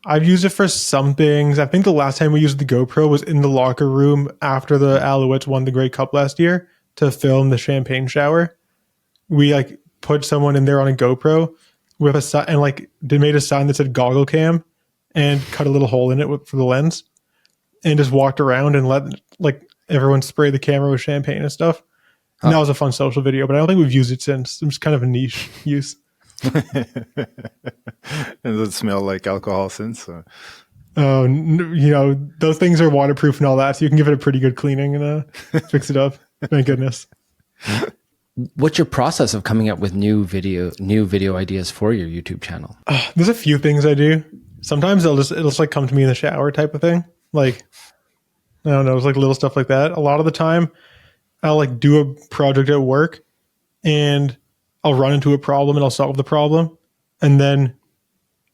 I've used it for some things. I think the last time we used the GoPro was in the locker room after the Alouettes won the Grey Cup last year to film the champagne shower. We like put someone in there on a GoPro with a sign, and like they made a sign that said "goggle cam" and cut a little hole in it for the lens. And just walked around and let like everyone spray the camera with champagne and stuff. And that was a fun social video, but I don't think we've used it since. It was kind of a niche use. Does it smell like alcohol since? Or? Oh, those things are waterproof and all that, so you can give it a pretty good cleaning and fix it up. Thank goodness. What's your process of coming up with new video ideas for your YouTube channel? There's a few things I do. Sometimes it'll just like come to me in the shower type of thing. Like, I don't know, it's like little stuff like that. A lot of the time I'll like do a project at work and I'll run into a problem and I'll solve the problem. And then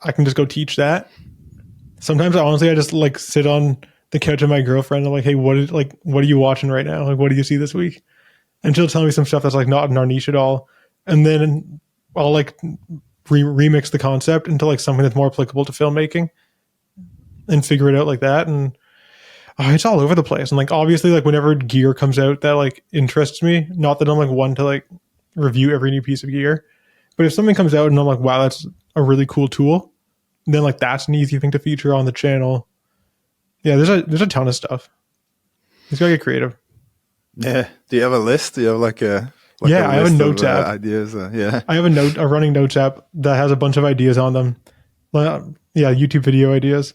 I can just go teach that. Sometimes I just like sit on the couch with my girlfriend. And I'm like, hey, what are you watching right now? Like, what do you see this week? And she'll tell me some stuff that's like not in our niche at all. And then I'll like remix the concept into like something that's more applicable to filmmaking and figure it out like that. And it's all over the place. And like, obviously, like whenever gear comes out that like interests me, not that I'm like one to like review every new piece of gear, but if something comes out and I'm like, wow, that's a really cool tool, then like that's an easy thing to feature on the channel. Yeah, there's a ton of stuff. You just gotta get creative. Yeah. Do you have a list? Do you have like a I have a notes app. Ideas. Yeah. I have a running notes app that has a bunch of ideas on them. YouTube video ideas.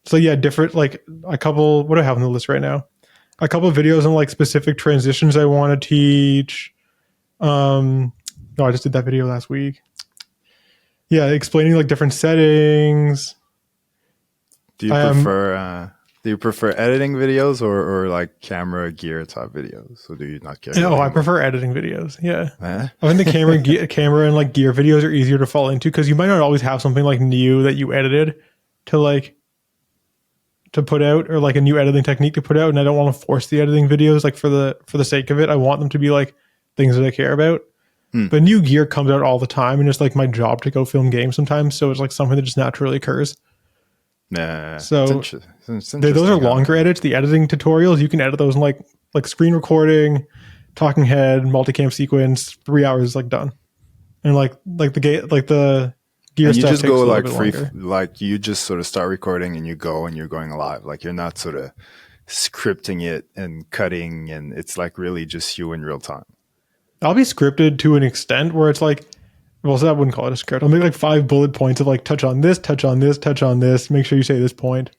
So yeah, different, like a couple, what do I have on the list right now? a couple of videos on like specific transitions I want to teach. No, I just did that video last week. Yeah, explaining like different settings. Do you prefer editing videos or like camera gear type videos? Or do you not care? Oh, I prefer editing videos. Yeah. Eh? I think the camera and like gear videos are easier to fall into because you might not always have something like new that you edited to put out, or like a new editing technique to put out. And I don't want to force the editing videos like for the sake of it. I want them to be like things that I care about. But new gear comes out all the time, and it's like my job to go film games sometimes. So it's like something that just naturally occurs. Nah. So those are longer edits. The editing tutorials, you can edit those in like screen recording, talking head, multicam sequence, 3 hours like done. And like the gear and you stuff just takes go a like bit free, longer. like you just sort of start recording and you go and you're going live. Like you're not sort of scripting it and cutting, and it's like really just you in real time. I'll be scripted to an extent where it's like, well, so I wouldn't call it a script. I'll make like 5 bullet points of like touch on this, touch on this, touch on this. Make sure you say this point.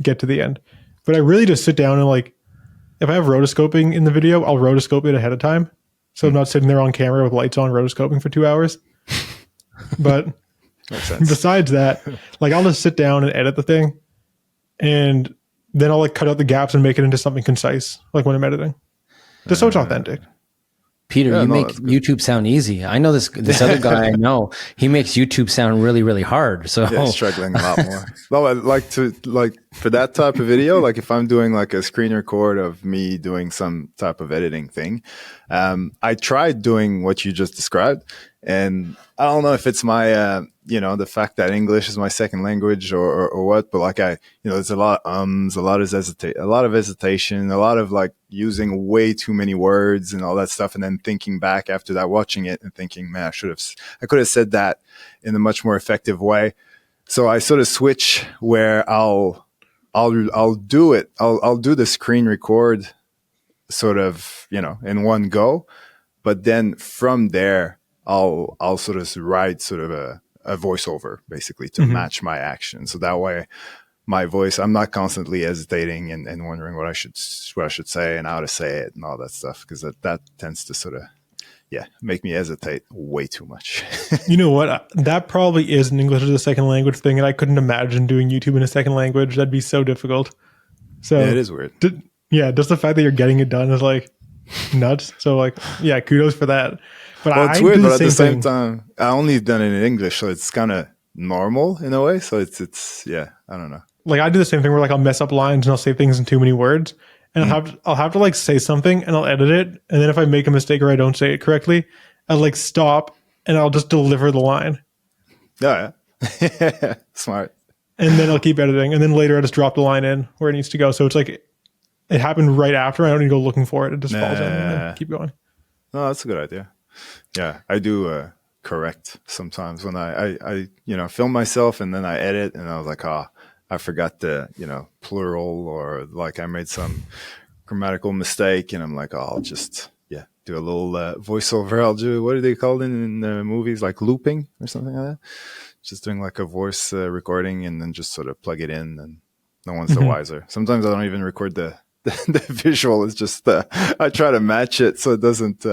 Get to the end. But I really just sit down and like, if I have rotoscoping in the video, I'll rotoscope it ahead of time. So I'm not sitting there on camera with lights on rotoscoping for 2 hours. But besides that, like I'll just sit down and edit the thing, and then I'll like cut out the gaps and make it into something concise, like when I'm editing. Just so it's authentic. Peter, you make YouTube sound easy. I know this other guy I know, he makes YouTube sound really, really hard. So yeah, struggling a lot more. Well, I like for that type of video, like if I'm doing like a screen record of me doing some type of editing thing, I tried doing what you just described, and I don't know if it's my the fact that English is my second language or what, but like there's a lot of a lot of hesitation, a lot of like using way too many words and all that stuff, and then thinking back after that, watching it and thinking, man, I could have said that in a much more effective way. So I sort of switch where I'll do the screen record sort of, in one go, but then from there I'll sort of write sort of a voiceover basically to match my action. So that way my voice, I'm not constantly hesitating and wondering what I should say and how to say it and all that stuff, because that tends to sort of, make me hesitate way too much. You know what? That probably is an English as a second language thing, and I couldn't imagine doing YouTube in a second language. That'd be so difficult. So yeah, it is weird. Just the fact that you're getting it done is like nuts. So like, yeah, kudos for that. But well, it's weird, but at the same time, I only done it in English, so it's kind of normal in a way. So it's I don't know. Like I do the same thing where like I'll mess up lines and I'll say things in too many words, and I'll have to like say something and I'll edit it, and then if I make a mistake or I don't say it correctly, I'll like stop and I'll just deliver the line. Yeah, smart. And then I'll keep editing, and then later I just drop the line in where it needs to go. So it's like it happened right after. I don't need to go looking for it. It just falls in and then keep going. No, that's a good idea. Yeah, I do correct sometimes when I film myself and then I edit and I was like, I forgot the plural, or like I made some grammatical mistake, and I'm like, I'll just do a little voiceover. I'll do, what do they call it in movies, like looping or something like that. Just doing like a voice recording and then just sort of plug it in, and no one's the wiser. Sometimes I don't even record the visual. It's just I try to match it so it doesn't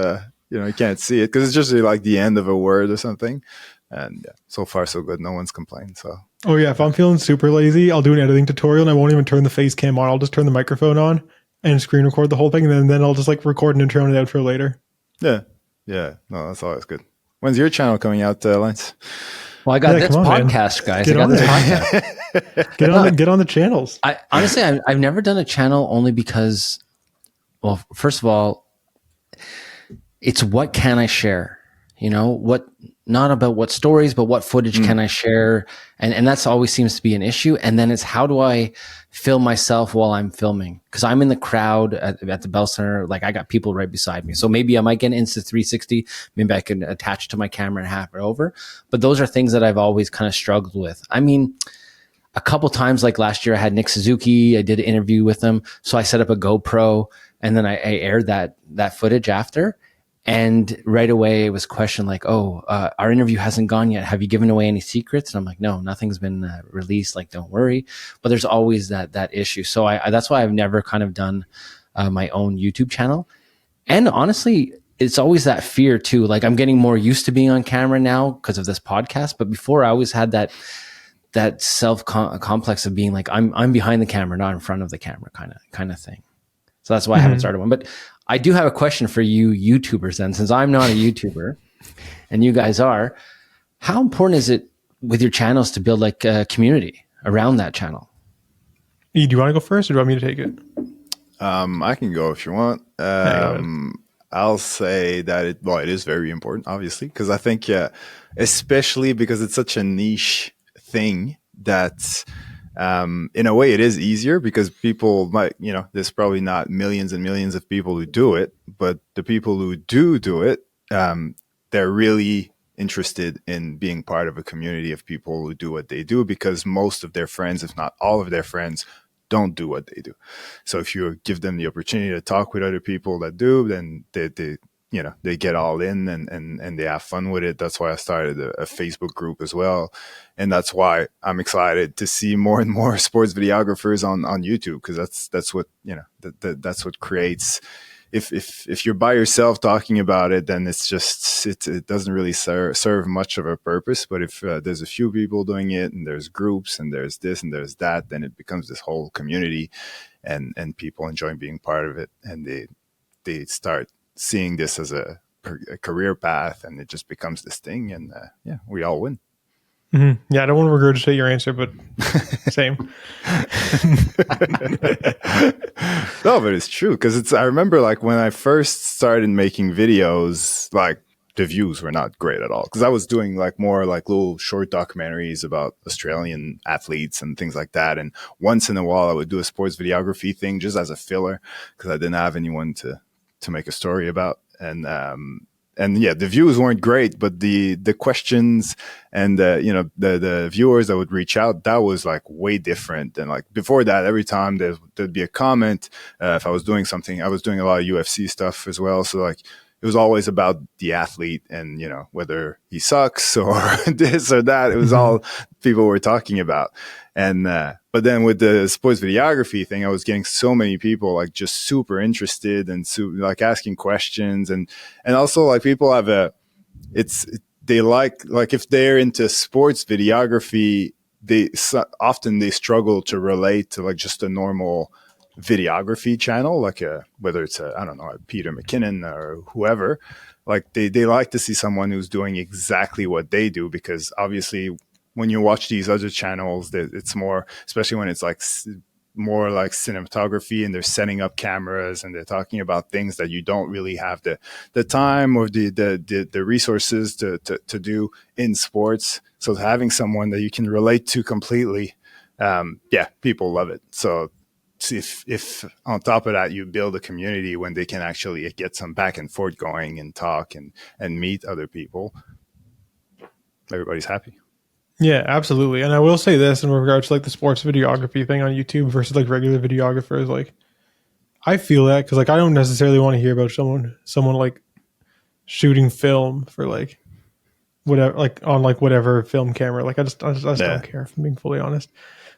you can't see it, because it's just like the end of a word or something. And so far so good. No one's complained. So if I'm feeling super lazy, I'll do an editing tutorial and I won't even turn the face cam on. I'll just turn the microphone on and screen record the whole thing, and then I'll just like record an intro and an outro later. Yeah. No, that's always good. When's your channel coming out, Lance? Well, I got this podcast, guys. I got this podcast. Get on the channels. Honestly, I've never done a channel, only because, well, first of all, it's what can I share? Not about what stories, but what footage can I share? And that's always seems to be an issue. And then it's, how do I film myself while I'm filming? Because I'm in the crowd at the Bell Center. Like I got people right beside me. So maybe I might get an Insta360. Maybe I can attach to my camera and have it over. But those are things that I've always kind of struggled with. I mean, a couple times, like last year I had Nick Suzuki. I did an interview with him. So I set up a GoPro and then I aired that footage after. And right away it was questioned like, oh, our interview hasn't gone yet. Have you given away any secrets? And I'm like, no, nothing's been released. Like, don't worry. But there's always that issue. So that's why I've never kind of done my own YouTube channel. And honestly, it's always that fear too. Like, I'm getting more used to being on camera now because of this podcast. But before, I always had that self complex of being like, I'm behind the camera, not in front of the camera kind of thing. So that's why I haven't started one. But I do have a question for you YouTubers then, since I'm not a YouTuber and you guys are. How important is it with your channels to build like a community around that channel? E, do you want to go first or do you want me to take it? I can go if you want. I'll say that it is very important, obviously, because I think, especially because it's such a niche thing that in a way it is easier because people might, there's probably not millions and millions of people who do it, but the people who do it, they're really interested in being part of a community of people who do what they do because most of their friends, if not all of their friends, don't do what they do. So if you give them the opportunity to talk with other people that do, then they get all in and they have fun with it. That's why I started a Facebook group as well. And that's why I'm excited to see more and more sports videographers on YouTube, because that's what, that's what creates. If you're by yourself talking about it, then it's just, it doesn't really serve much of a purpose. But if there's a few people doing it and there's groups and there's this and there's that, then it becomes this whole community and people enjoy being part of it. And they start seeing this as a career path, and it just becomes this thing, and we all win. Mm-hmm. Yeah, I don't want to regurgitate your answer, but same. No, but it's true, because I remember like when I first started making videos, like the views were not great at all, because I was doing like more like little short documentaries about Australian athletes and things like that, and once in a while I would do a sports videography thing just as a filler because I didn't have anyone to make a story about. And yeah, the views weren't great, but the questions and the viewers that would reach out, that was like way different. And like before that, every time there'd be a comment. If I was doing something, I was doing a lot of UFC stuff as well. So like it was always about the athlete and, whether he sucks or this or that. It was all people were talking about. And, but then with the sports videography thing, I was getting so many people like just super interested and like asking questions. And also like people have they like if they're into sports videography, often they struggle to relate to like just a normal videography channel, like whether it's I don't know, a Peter McKinnon or whoever. Like they like to see someone who's doing exactly what they do, because obviously when you watch these other channels, it's more, especially when it's like more like cinematography and they're setting up cameras and they're talking about things that you don't really have the time or the resources to do in sports. So having someone that you can relate to completely, people love it. So if on top of that you build a community when they can actually get some back and forth going and talk and meet other people, everybody's happy. Yeah, absolutely. And I will say this in regards to like the sports videography thing on YouTube versus like regular videographers, like I feel that because like I don't necessarily want to hear about someone like shooting film for like whatever, like on like whatever film camera. Like I just don't care, if I'm being fully honest.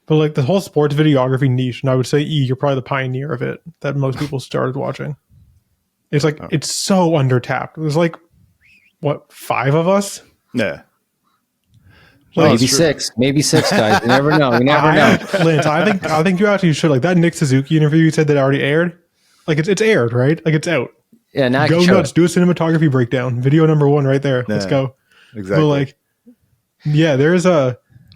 But like the whole sports videography niche, and I would say you're probably the pioneer of it that most people started watching. It's like it's so undertapped. There's like what, 5 of us? Yeah. Well, maybe six, guys. You never know. You never know. Lance, I think you actually should, like that Nick Suzuki interview you said that already aired. Like it's aired, right? Like it's out. Yeah, now go nuts. Do a cinematography breakdown. Video number 1 right there. Yeah, let's go. Exactly. But like, yeah,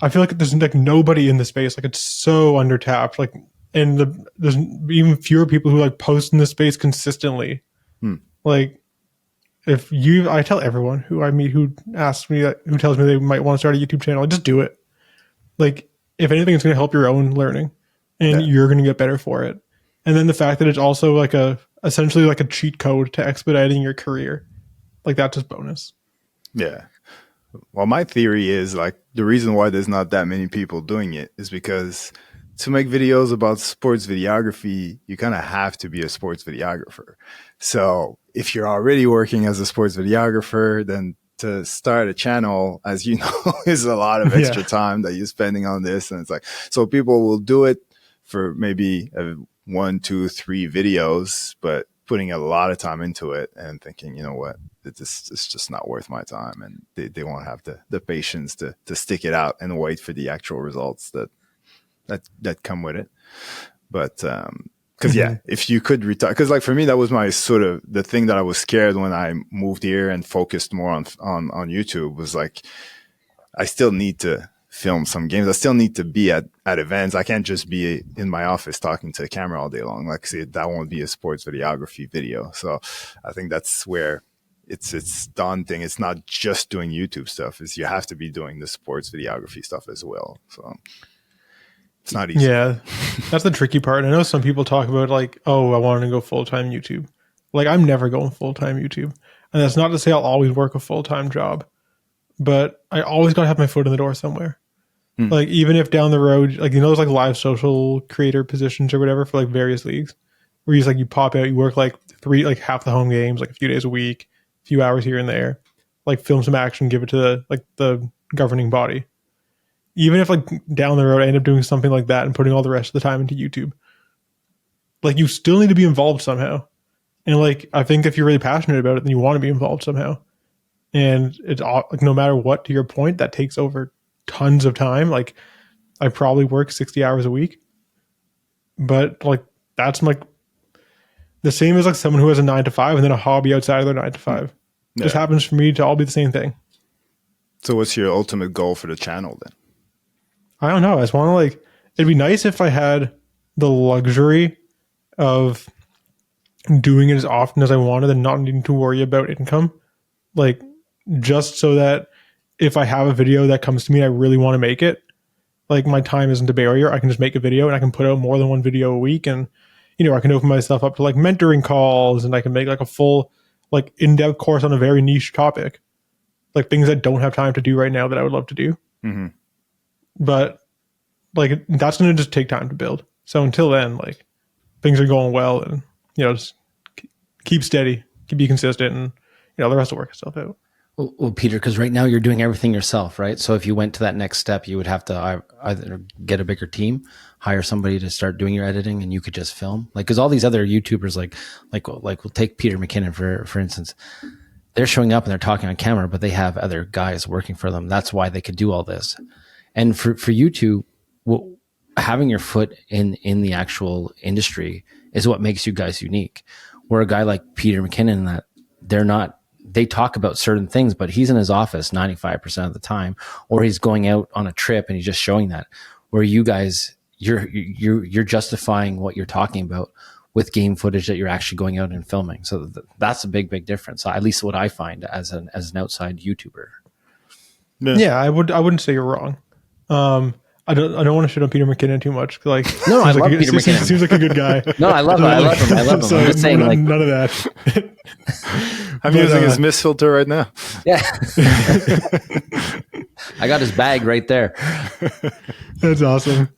I feel like there's like nobody in the space. Like it's so undertapped. Like, and there's even fewer people who like post in the space consistently. Like, I tell everyone who I meet who asks me who tells me they might want to start a YouTube channel, just do it. Like, if anything, it's going to help your own learning, and you're going to get better for it. And then the fact that it's also like essentially like a cheat code to expediting your career, like that's just bonus. Yeah. Well, my theory is like the reason why there's not that many people doing it is because to make videos about sports videography, you kind of have to be a sports videographer. So if you're already working as a sports videographer, then to start a channel, as you know, is a lot of extra time that you're spending on this. And it's like, so people will do it for maybe 1, 2, 3 videos, but putting a lot of time into it and thinking, you know what, it's just not worth my time. And they won't have the patience to stick it out and wait for the actual results that come with it. But, cause if you could retire, cause like for me, that was my sort of the thing that I was scared when I moved here and focused more on YouTube was like, I still need to film some games. I still need to be at events. I can't just be in my office talking to a camera all day long. Like, see, that won't be a sports videography video. So I think that's where it's daunting. It's not just doing YouTube stuff. It's you have to be doing the sports videography stuff as well. So it's not easy. Yeah, that's the tricky part. I know some people talk about like, oh, I want to go full-time YouTube. Like, I'm never going full-time YouTube. And that's not to say I'll always work a full-time job, but I always got to have my foot in the door somewhere. Like, even if down the road, like, you know, those like live social creator positions or whatever for like various leagues where you just like, you pop out, you work like half the home games, like a few days a week, a few hours here and there, like film some action, give it to the governing body. Even if like down the road, I end up doing something like that and putting all the rest of the time into YouTube, like you still need to be involved somehow. And like, I think if you're really passionate about it, then you want to be involved somehow. And it's all, like, no matter what, to your point, that takes over tons of time. Like, I probably work 60 hours a week, but like, that's like the same as like someone who has a 9 to 5 and then a hobby outside of their 9 to 5. Yeah. Just happens for me to all be the same thing. So what's your ultimate goal for the channel then? I don't know. I just want to like, it'd be nice if I had the luxury of doing it as often as I wanted and not needing to worry about income. Like, just so that if I have a video that comes to me, I really want to make it, like, my time isn't a barrier. I can just make a video and I can put out more than one video a week. And, you know, I can open myself up to like mentoring calls and I can make like a full, like, in-depth course on a very niche topic, like things I don't have time to do right now that I would love to do. Mm-hmm. But like, that's going to just take time to build. So until then, like, things are going well and, you know, just keep steady, be consistent, and, you know, the rest will work itself out. Well, Peter, because right now you're doing everything yourself, right? So if you went to that next step, you would have to either get a bigger team, hire somebody to start doing your editing, and you could just film. Like, because all these other YouTubers, like we'll take Peter McKinnon for instance, they're showing up and they're talking on camera, but they have other guys working for them. That's why they could do all this. And for you two, having your foot in the actual industry is what makes you guys unique. Where a guy like Peter McKinnon, that they talk about certain things, but he's in his office 95% of the time, or he's going out on a trip and he's just showing that. Where you guys, you're justifying what you're talking about with game footage that you're actually going out and filming. So that's a big difference. At least what I find as an outside YouTuber. Yeah, I wouldn't say you're wrong. I don't want to shit on Peter McKinnon too much. Like, no, I love Peter McKinnon. Seems like a good guy. No, I love him. I love him. So I'm just saying, like, none of that. I'm using his mist filter right now. Yeah. I got his bag right there. That's awesome.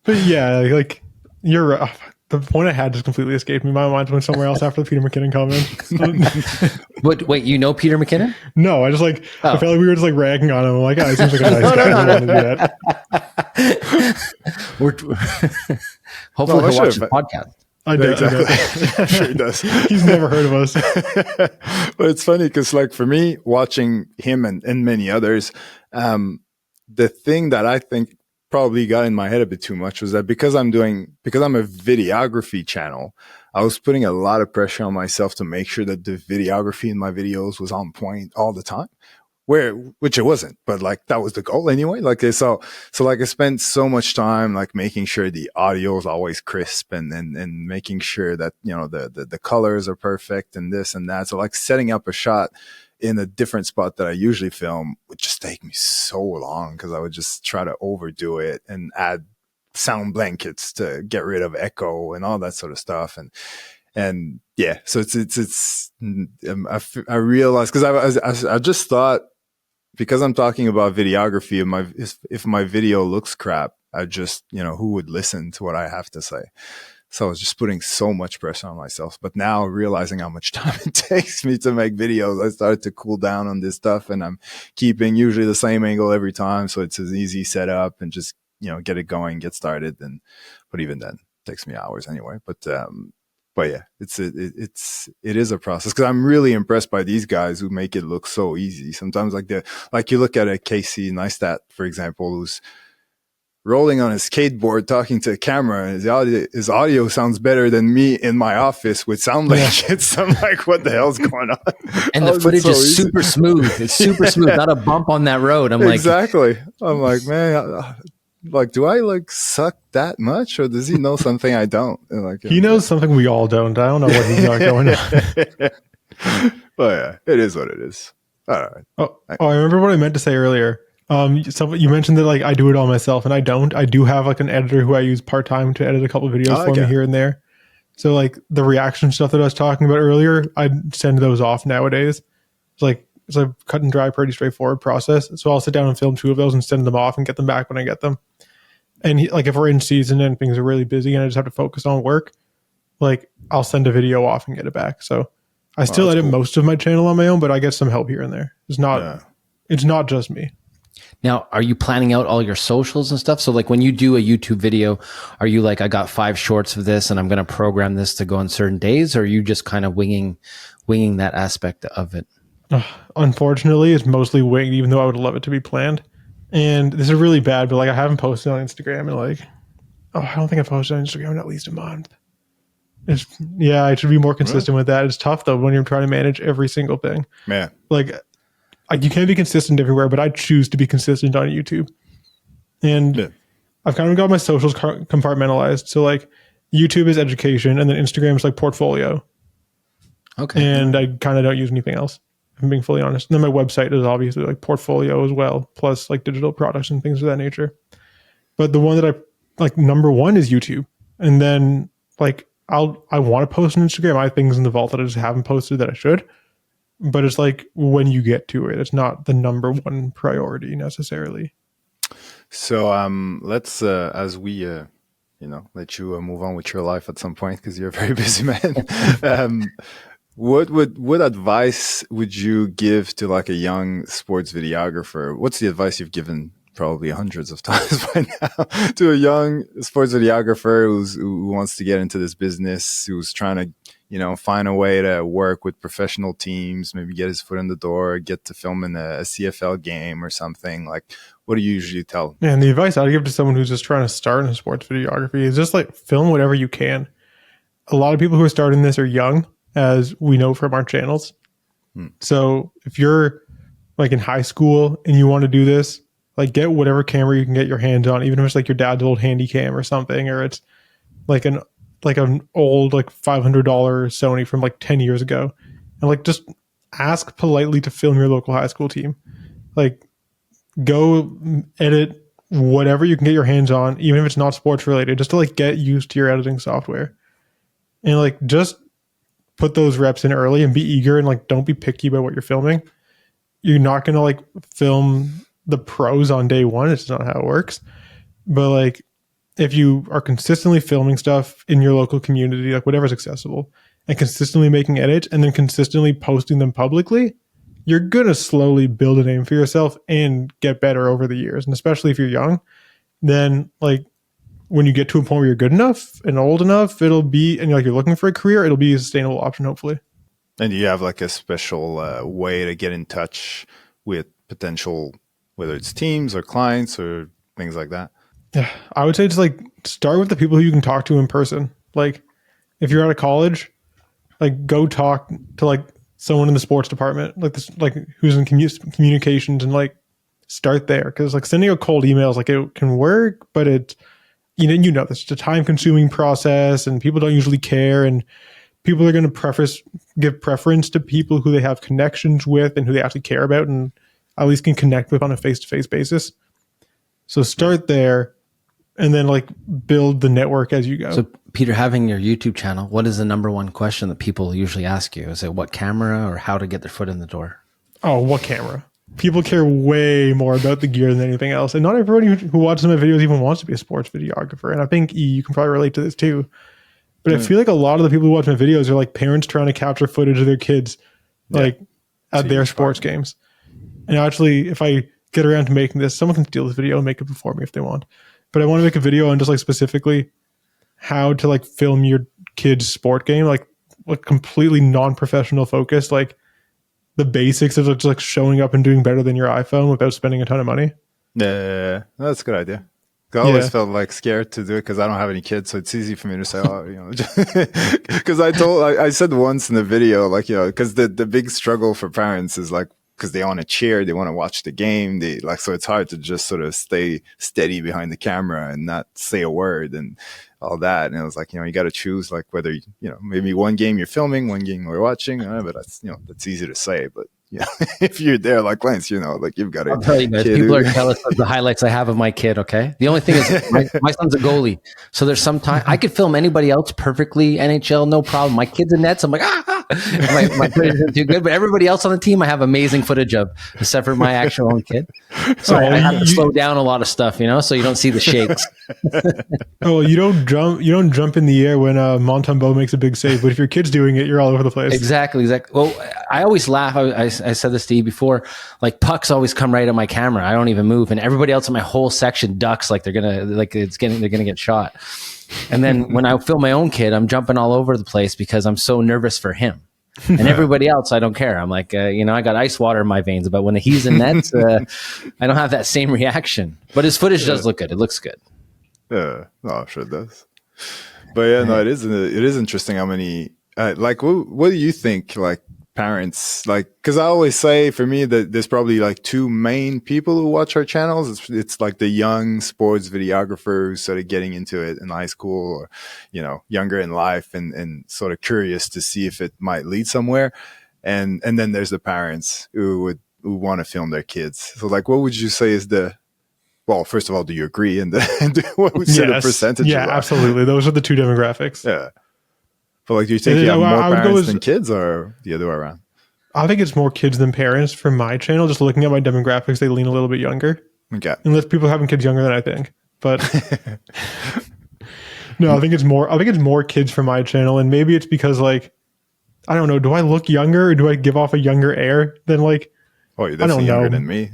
But yeah, like, you're right. The point I had just completely escaped me. My mind went somewhere else after the Peter McKinnon comment. But wait, you know Peter McKinnon? No, I just like, I felt like we were just like ragging on him. I'm like, oh, he seems like a nice guy. I don't want to do that. Hopefully he'll watch the podcast. I do. Exactly. I'm sure he does. He's never heard of us. But it's funny because, like, for me, watching him and many others, the thing that I think probably got in my head a bit too much was that because I'm a videography channel, I was putting a lot of pressure on myself to make sure that the videography in my videos was on point all the time, which it wasn't, but like that was the goal anyway. Like, so like I spent so much time like making sure the audio is always crisp and making sure that, you know, the colors are perfect and this and that. So like setting up a shot in a different spot that I usually film would just take me so long because I would just try to overdo it and add sound blankets to get rid of echo and all that sort of stuff. And yeah, so I realized, because I just thought, because I'm talking about videography, if my video looks crap, I just, who would listen to what I have to say? So I was just putting so much pressure on myself. But now realizing how much time it takes me to make videos, I started to cool down on this stuff, and I'm keeping usually the same angle every time. So it's an easy setup and just, get it going, get started. But even then it takes me hours anyway. But yeah, it is a process, because I'm really impressed by these guys who make it look so easy. Sometimes like you look at a Casey Neistat, for example, who's rolling on his skateboard talking to a camera, and his audio sounds better than me in my office with sound like I'm like, what the hell's going on? And the footage is super smooth. It's super smooth, not a bump on that road. I'm exactly. I'm like, man, do I suck that much, or does he know something I don't? And he knows something we all don't. I don't know what he's got going on. But yeah, it is what it is. All right. Oh, I remember what I meant to say earlier. You mentioned that I do it all myself, and I don't. I do have an editor who I use part-time to edit a couple of videos for me here and there. So the reaction stuff that I was talking about earlier, I send those off nowadays. It's a cut and dry, pretty straightforward process. So I'll sit down and film 2 of those and send them off and get them back when I get them. And if we're in season and things are really busy and I just have to focus on work, I'll send a video off and get it back. So I still edit most of my channel on my own, but I get some help here and there. It's not just me. Now, are you planning out all your socials and stuff? So when you do a YouTube video, are you I got 5 shorts of this and I'm going to program this to go on certain days? Or are you just kind of winging that aspect of it? Unfortunately, it's mostly winged, even though I would love it to be planned. And this is really bad, but I haven't posted on Instagram in I don't think I've posted on Instagram in at least a month. I should be more consistent with that. It's tough though when you're trying to manage every single thing. Yeah. You can't be consistent everywhere, but I choose to be consistent on YouTube. And I've kind of got my socials compartmentalized. So YouTube is education, and then Instagram is portfolio. Okay. And I kind of don't use anything else, if I'm being fully honest. And then my website is obviously portfolio as well, plus digital products and things of that nature. But the one that I number one is YouTube. And then I want to post on Instagram. I have things in the vault that I just haven't posted that I should. But it's when you get to it, it's not the number one priority necessarily. So let's as we let you move on with your life at some point, because you're a very busy man. What advice would you give to a young sports videographer? What's the advice you've given probably hundreds of times by now to a young sports videographer who wants to get into this business, who's trying to find a way to work with professional teams, maybe get his foot in the door, get to film in a CFL game or something? What do you usually tell? And the advice I'd give to someone who's just trying to start in sports videography is just film whatever you can. A lot of people who are starting this are young, as we know from our channels. So if you're in high school and you want to do this, get whatever camera you can get your hands on, even if it's your dad's old handy cam or something, or it's an old $500 Sony from 10 years ago, and just ask politely to film your local high school team. Go edit whatever you can get your hands on, even if it's not sports related, just to get used to your editing software, and just put those reps in early and be eager, and don't be picky about what you're filming. You're not going to film the pros on day one. It's not how it works. But if you are consistently filming stuff in your local community, whatever's accessible, and consistently making edits and then consistently posting them publicly, you're going to slowly build a name for yourself and get better over the years. And especially if you're young, then when you get to a point where you're good enough and old enough, it'll be, and you're looking for a career, it'll be a sustainable option, hopefully. And do you have a special way to get in touch with potential, whether it's teams or clients or things like that? Yeah, I would say just start with the people who you can talk to in person. If you're out of college, go talk to someone in the sports department, who's in communications, and start there. Because sending a cold emails, it can work, but it's it's a time consuming process, and people don't usually care, and people are going to give preference to people who they have connections with and who they actually care about and at least can connect with on a face-to-face basis. So start there, and then build the network as you go. So Peter, having your YouTube channel, what is the number one question that people usually ask you? Is it what camera or how to get their foot in the door? Oh, what camera? people care way more about the gear than anything else. And not everybody who watches my videos even wants to be a sports videographer. And I think you can probably relate to this too. But I feel like a lot of the people who watch my videos are like parents trying to capture footage of their kids, like at their sports games. And actually, if I get around to making this, someone can steal this video and make it before me if they want. But I want to make a video on just like specifically how to like film your kid's sport game, like completely non-professional focus, like the basics of just like showing up and doing better than your iPhone without spending a ton of money. Yeah, that's a good idea. I always felt like scared to do it because I don't have any kids, so it's easy for me to say, oh, you know, because I said once in the video, like, you know, because the big struggle for parents is like, because they want to cheer, they want to watch the game, they like, so it's hard to just sort of stay steady behind the camera and not say a word and all that. And it was like, you know, you got to choose like whether, you know, maybe one game you're filming, one game we're watching, but that's, you know, that's easy to say, but yeah, if you're there like Lance, you know, like you've got to. I'll tell you guys, people are jealous of the highlights I have of my kid. Okay, the only thing is my son's a goalie, so there's some time I could film anybody else perfectly, NHL, no problem. My kid's in nets, I'm like my footage isn't too good, but everybody else on the team I have amazing footage of, except for my actual own kid. So I have to slow down a lot of stuff, you know, so you don't see the shakes. Oh, well, you don't jump in the air when Montembeault makes a big save, but if your kid's doing it, you're all over the place. Exactly. Well, I always laugh. I said this to you before, like pucks always come right at my camera. I don't even move. And everybody else in my whole section ducks like they're going to get shot. And then when I film my own kid, I'm jumping all over the place because I'm so nervous for him. And everybody else, I don't care. I'm like, you know, I got ice water in my veins, but when he's in nets, I don't have that same reaction. But his footage does look good. It looks good. Yeah, no, I'm sure it does. But yeah, no, it is interesting how many, like, what do you think, like, parents, like, because I always say for me that there's probably like two main people who watch our channels. It's like the young sports videographers sort of getting into it in high school or, you know, younger in life and sort of curious to see if it might lead somewhere. And then there's the parents who want to film their kids. So like, what would you say is well, first of all, do you agree? And what would you say the percentages Yeah, are? Absolutely. Those are the two demographics. Yeah. But like, do you think you have more parents than kids or the other way around? I think it's more kids than parents for my channel. Just looking at my demographics, they lean a little bit younger. Okay. Unless people having kids younger than I think. But no, I think it's more kids for my channel. And maybe it's because like, I don't know, do I look younger or do I give off a younger air than like, oh, you're definitely younger than me.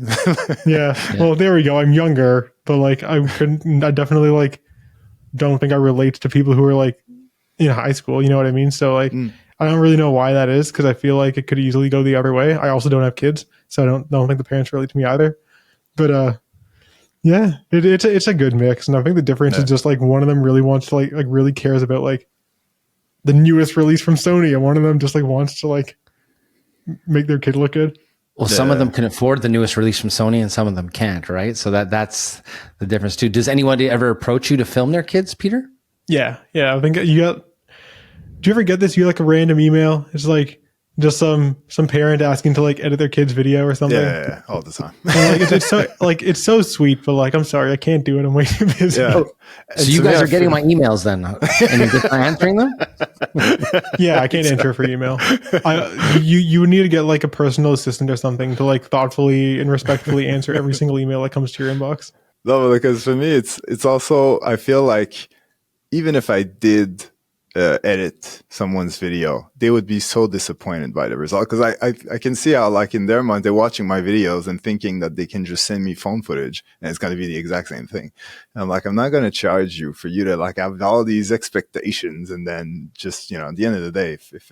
Yeah. Well, there we go. I'm younger, but like I definitely like don't think I relate to people who are like in high school. You know what I mean? So like, I don't really know why that is because I feel like it could easily go the other way. I also don't have kids, so I don't think the parents relate to me either. But yeah, it's a good mix, and I think the difference is just like one of them really wants to like really cares about like the newest release from Sony, and one of them just like wants to like make their kid look good. Well, some of them can afford the newest release from Sony and some of them can't, right? So that's the difference too. Does anybody ever approach you to film their kids, Peter? Yeah. I think you got. Do you ever get this? You get like a random email. It's like just some parent asking to like edit their kid's video or something. Yeah, all the time. And like it's so sweet, but like I'm sorry, I can't do it. I'm way too busy. Yeah. So you guys are getting my emails then, and you're just not answering them? Yeah, I can't answer for email. You need to get like a personal assistant or something to like thoughtfully and respectfully answer every single email that comes to your inbox. No, because for me, it's also, I feel like even if I did edit someone's video, they would be so disappointed by the result because I can see how like in their mind they're watching my videos and thinking that they can just send me phone footage and it's going to be the exact same thing. And I'm like, I'm not going to charge you for you to like have all these expectations and then just, you know, at the end of the day, if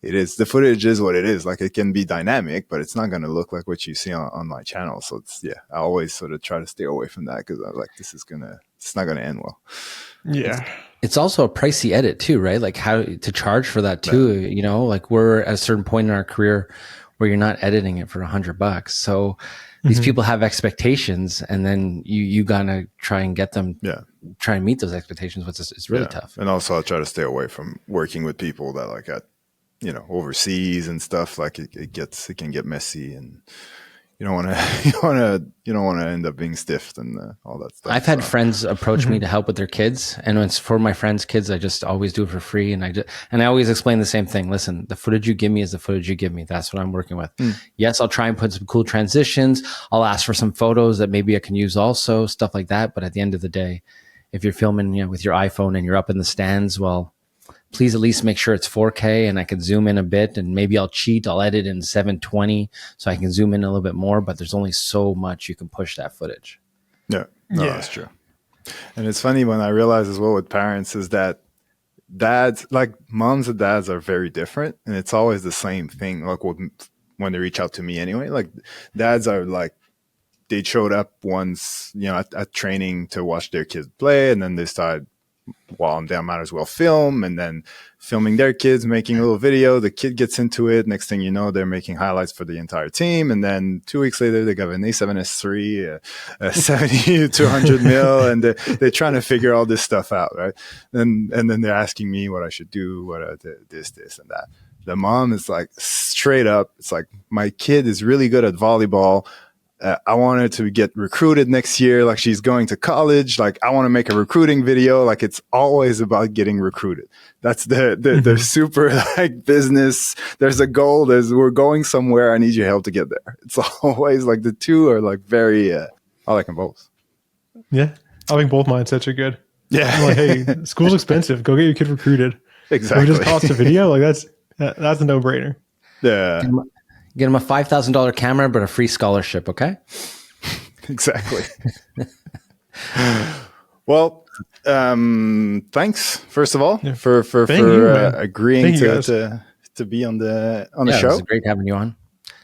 it is the footage is what it is. Like it can be dynamic, but it's not going to look like what you see on my channel. So it's, yeah, I always sort of try to stay away from that because I'm like, it's not going to end well. Yeah. It's also a pricey edit too, right? Like how to charge for that too, you know, like we're at a certain point in our career where you're not editing it for $100. So these people have expectations and then you gotta try and get them, try and meet those expectations, which is really tough. And also I try to stay away from working with people that like got, you know, overseas and stuff. Like it can get messy and, you don't want to you don't want to end up being stiffed and all that stuff. I've had friends approach me to help with their kids, and when it's for my friends' kids, I just always do it for free, and I always explain the same thing. Listen, the footage you give me is the footage you give me. That's what I'm working with. Yes, I'll try and put some cool transitions. I'll ask for some photos that maybe I can use also, stuff like that. But at the end of the day, if you're filming, with your iPhone and you're up in the stands, well, please at least make sure it's 4K and I can zoom in a bit, and maybe I'll cheat. I'll edit in 720 so I can zoom in a little bit more, but there's only so much you can push that footage. Yeah, no, that's true. And it's funny when I realize as well with parents is that dads, like moms and dads are very different. And it's always the same thing. Like when they reach out to me anyway, like dads are like, they showed up once, at training to watch their kids play. And then they started, well, they might as well film, and then filming their kids, making a little video. The kid gets into it. Next thing you know, they're making highlights for the entire team. And then 2 weeks later, they got an A7S3, a 70, 200 mil, and they're trying to figure all this stuff out, right? And then they're asking me what I should do, this, and that. The mom is like straight up. It's like, my kid is really good at volleyball. I want her to get recruited next year. Like, she's going to college. Like, I want to make a recruiting video. Like, it's always about getting recruited. That's the super like business. There's a goal. We're going somewhere. I need your help to get there. It's always like the two are like very, I like them both. Yeah. I think both mindsets are good. Yeah. I'm like, hey, school's expensive. Go get your kid recruited. Exactly. If it just costs a video, like that's a no-brainer. Yeah. Get him a $5,000 camera, but a free scholarship. Okay. Exactly. Well, thanks first of all for agreeing to be on the show. It was great having you on.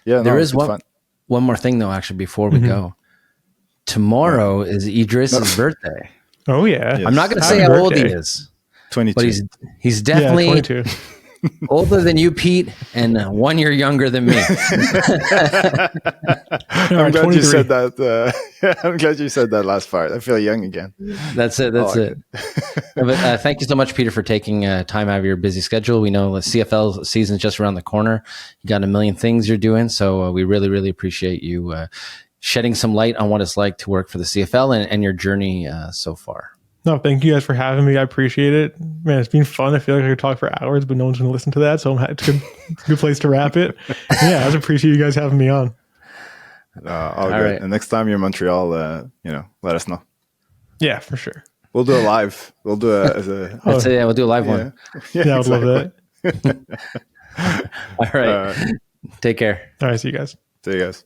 Yeah, there is one more thing though. Actually, before we go, tomorrow is Idris's birthday. Oh yeah. Yes. I'm not going to say how old he is. 22. But he's definitely 22. Older than you, Pete, and 1 year younger than me. I'm glad you said that. I'm glad you said that last part. I feel young again. That's it. That's it. But thank you so much, Peter, for taking time out of your busy schedule. We know the CFL season's just around the corner. You got a million things you're doing, so we really, really appreciate you shedding some light on what it's like to work for the CFL and your journey so far. No, thank you guys for having me. I appreciate it. Man, it's been fun. I feel like I could talk for hours, but no one's going to listen to that. So it's a good place to wrap it. Yeah, I just appreciate you guys having me on. All good. Right. And next time you're in Montreal, let us know. Yeah, for sure. We'll do a live. We'll do we'll do a live one. Yeah, I would love that. All right. Take care. All right, see you guys. See you guys.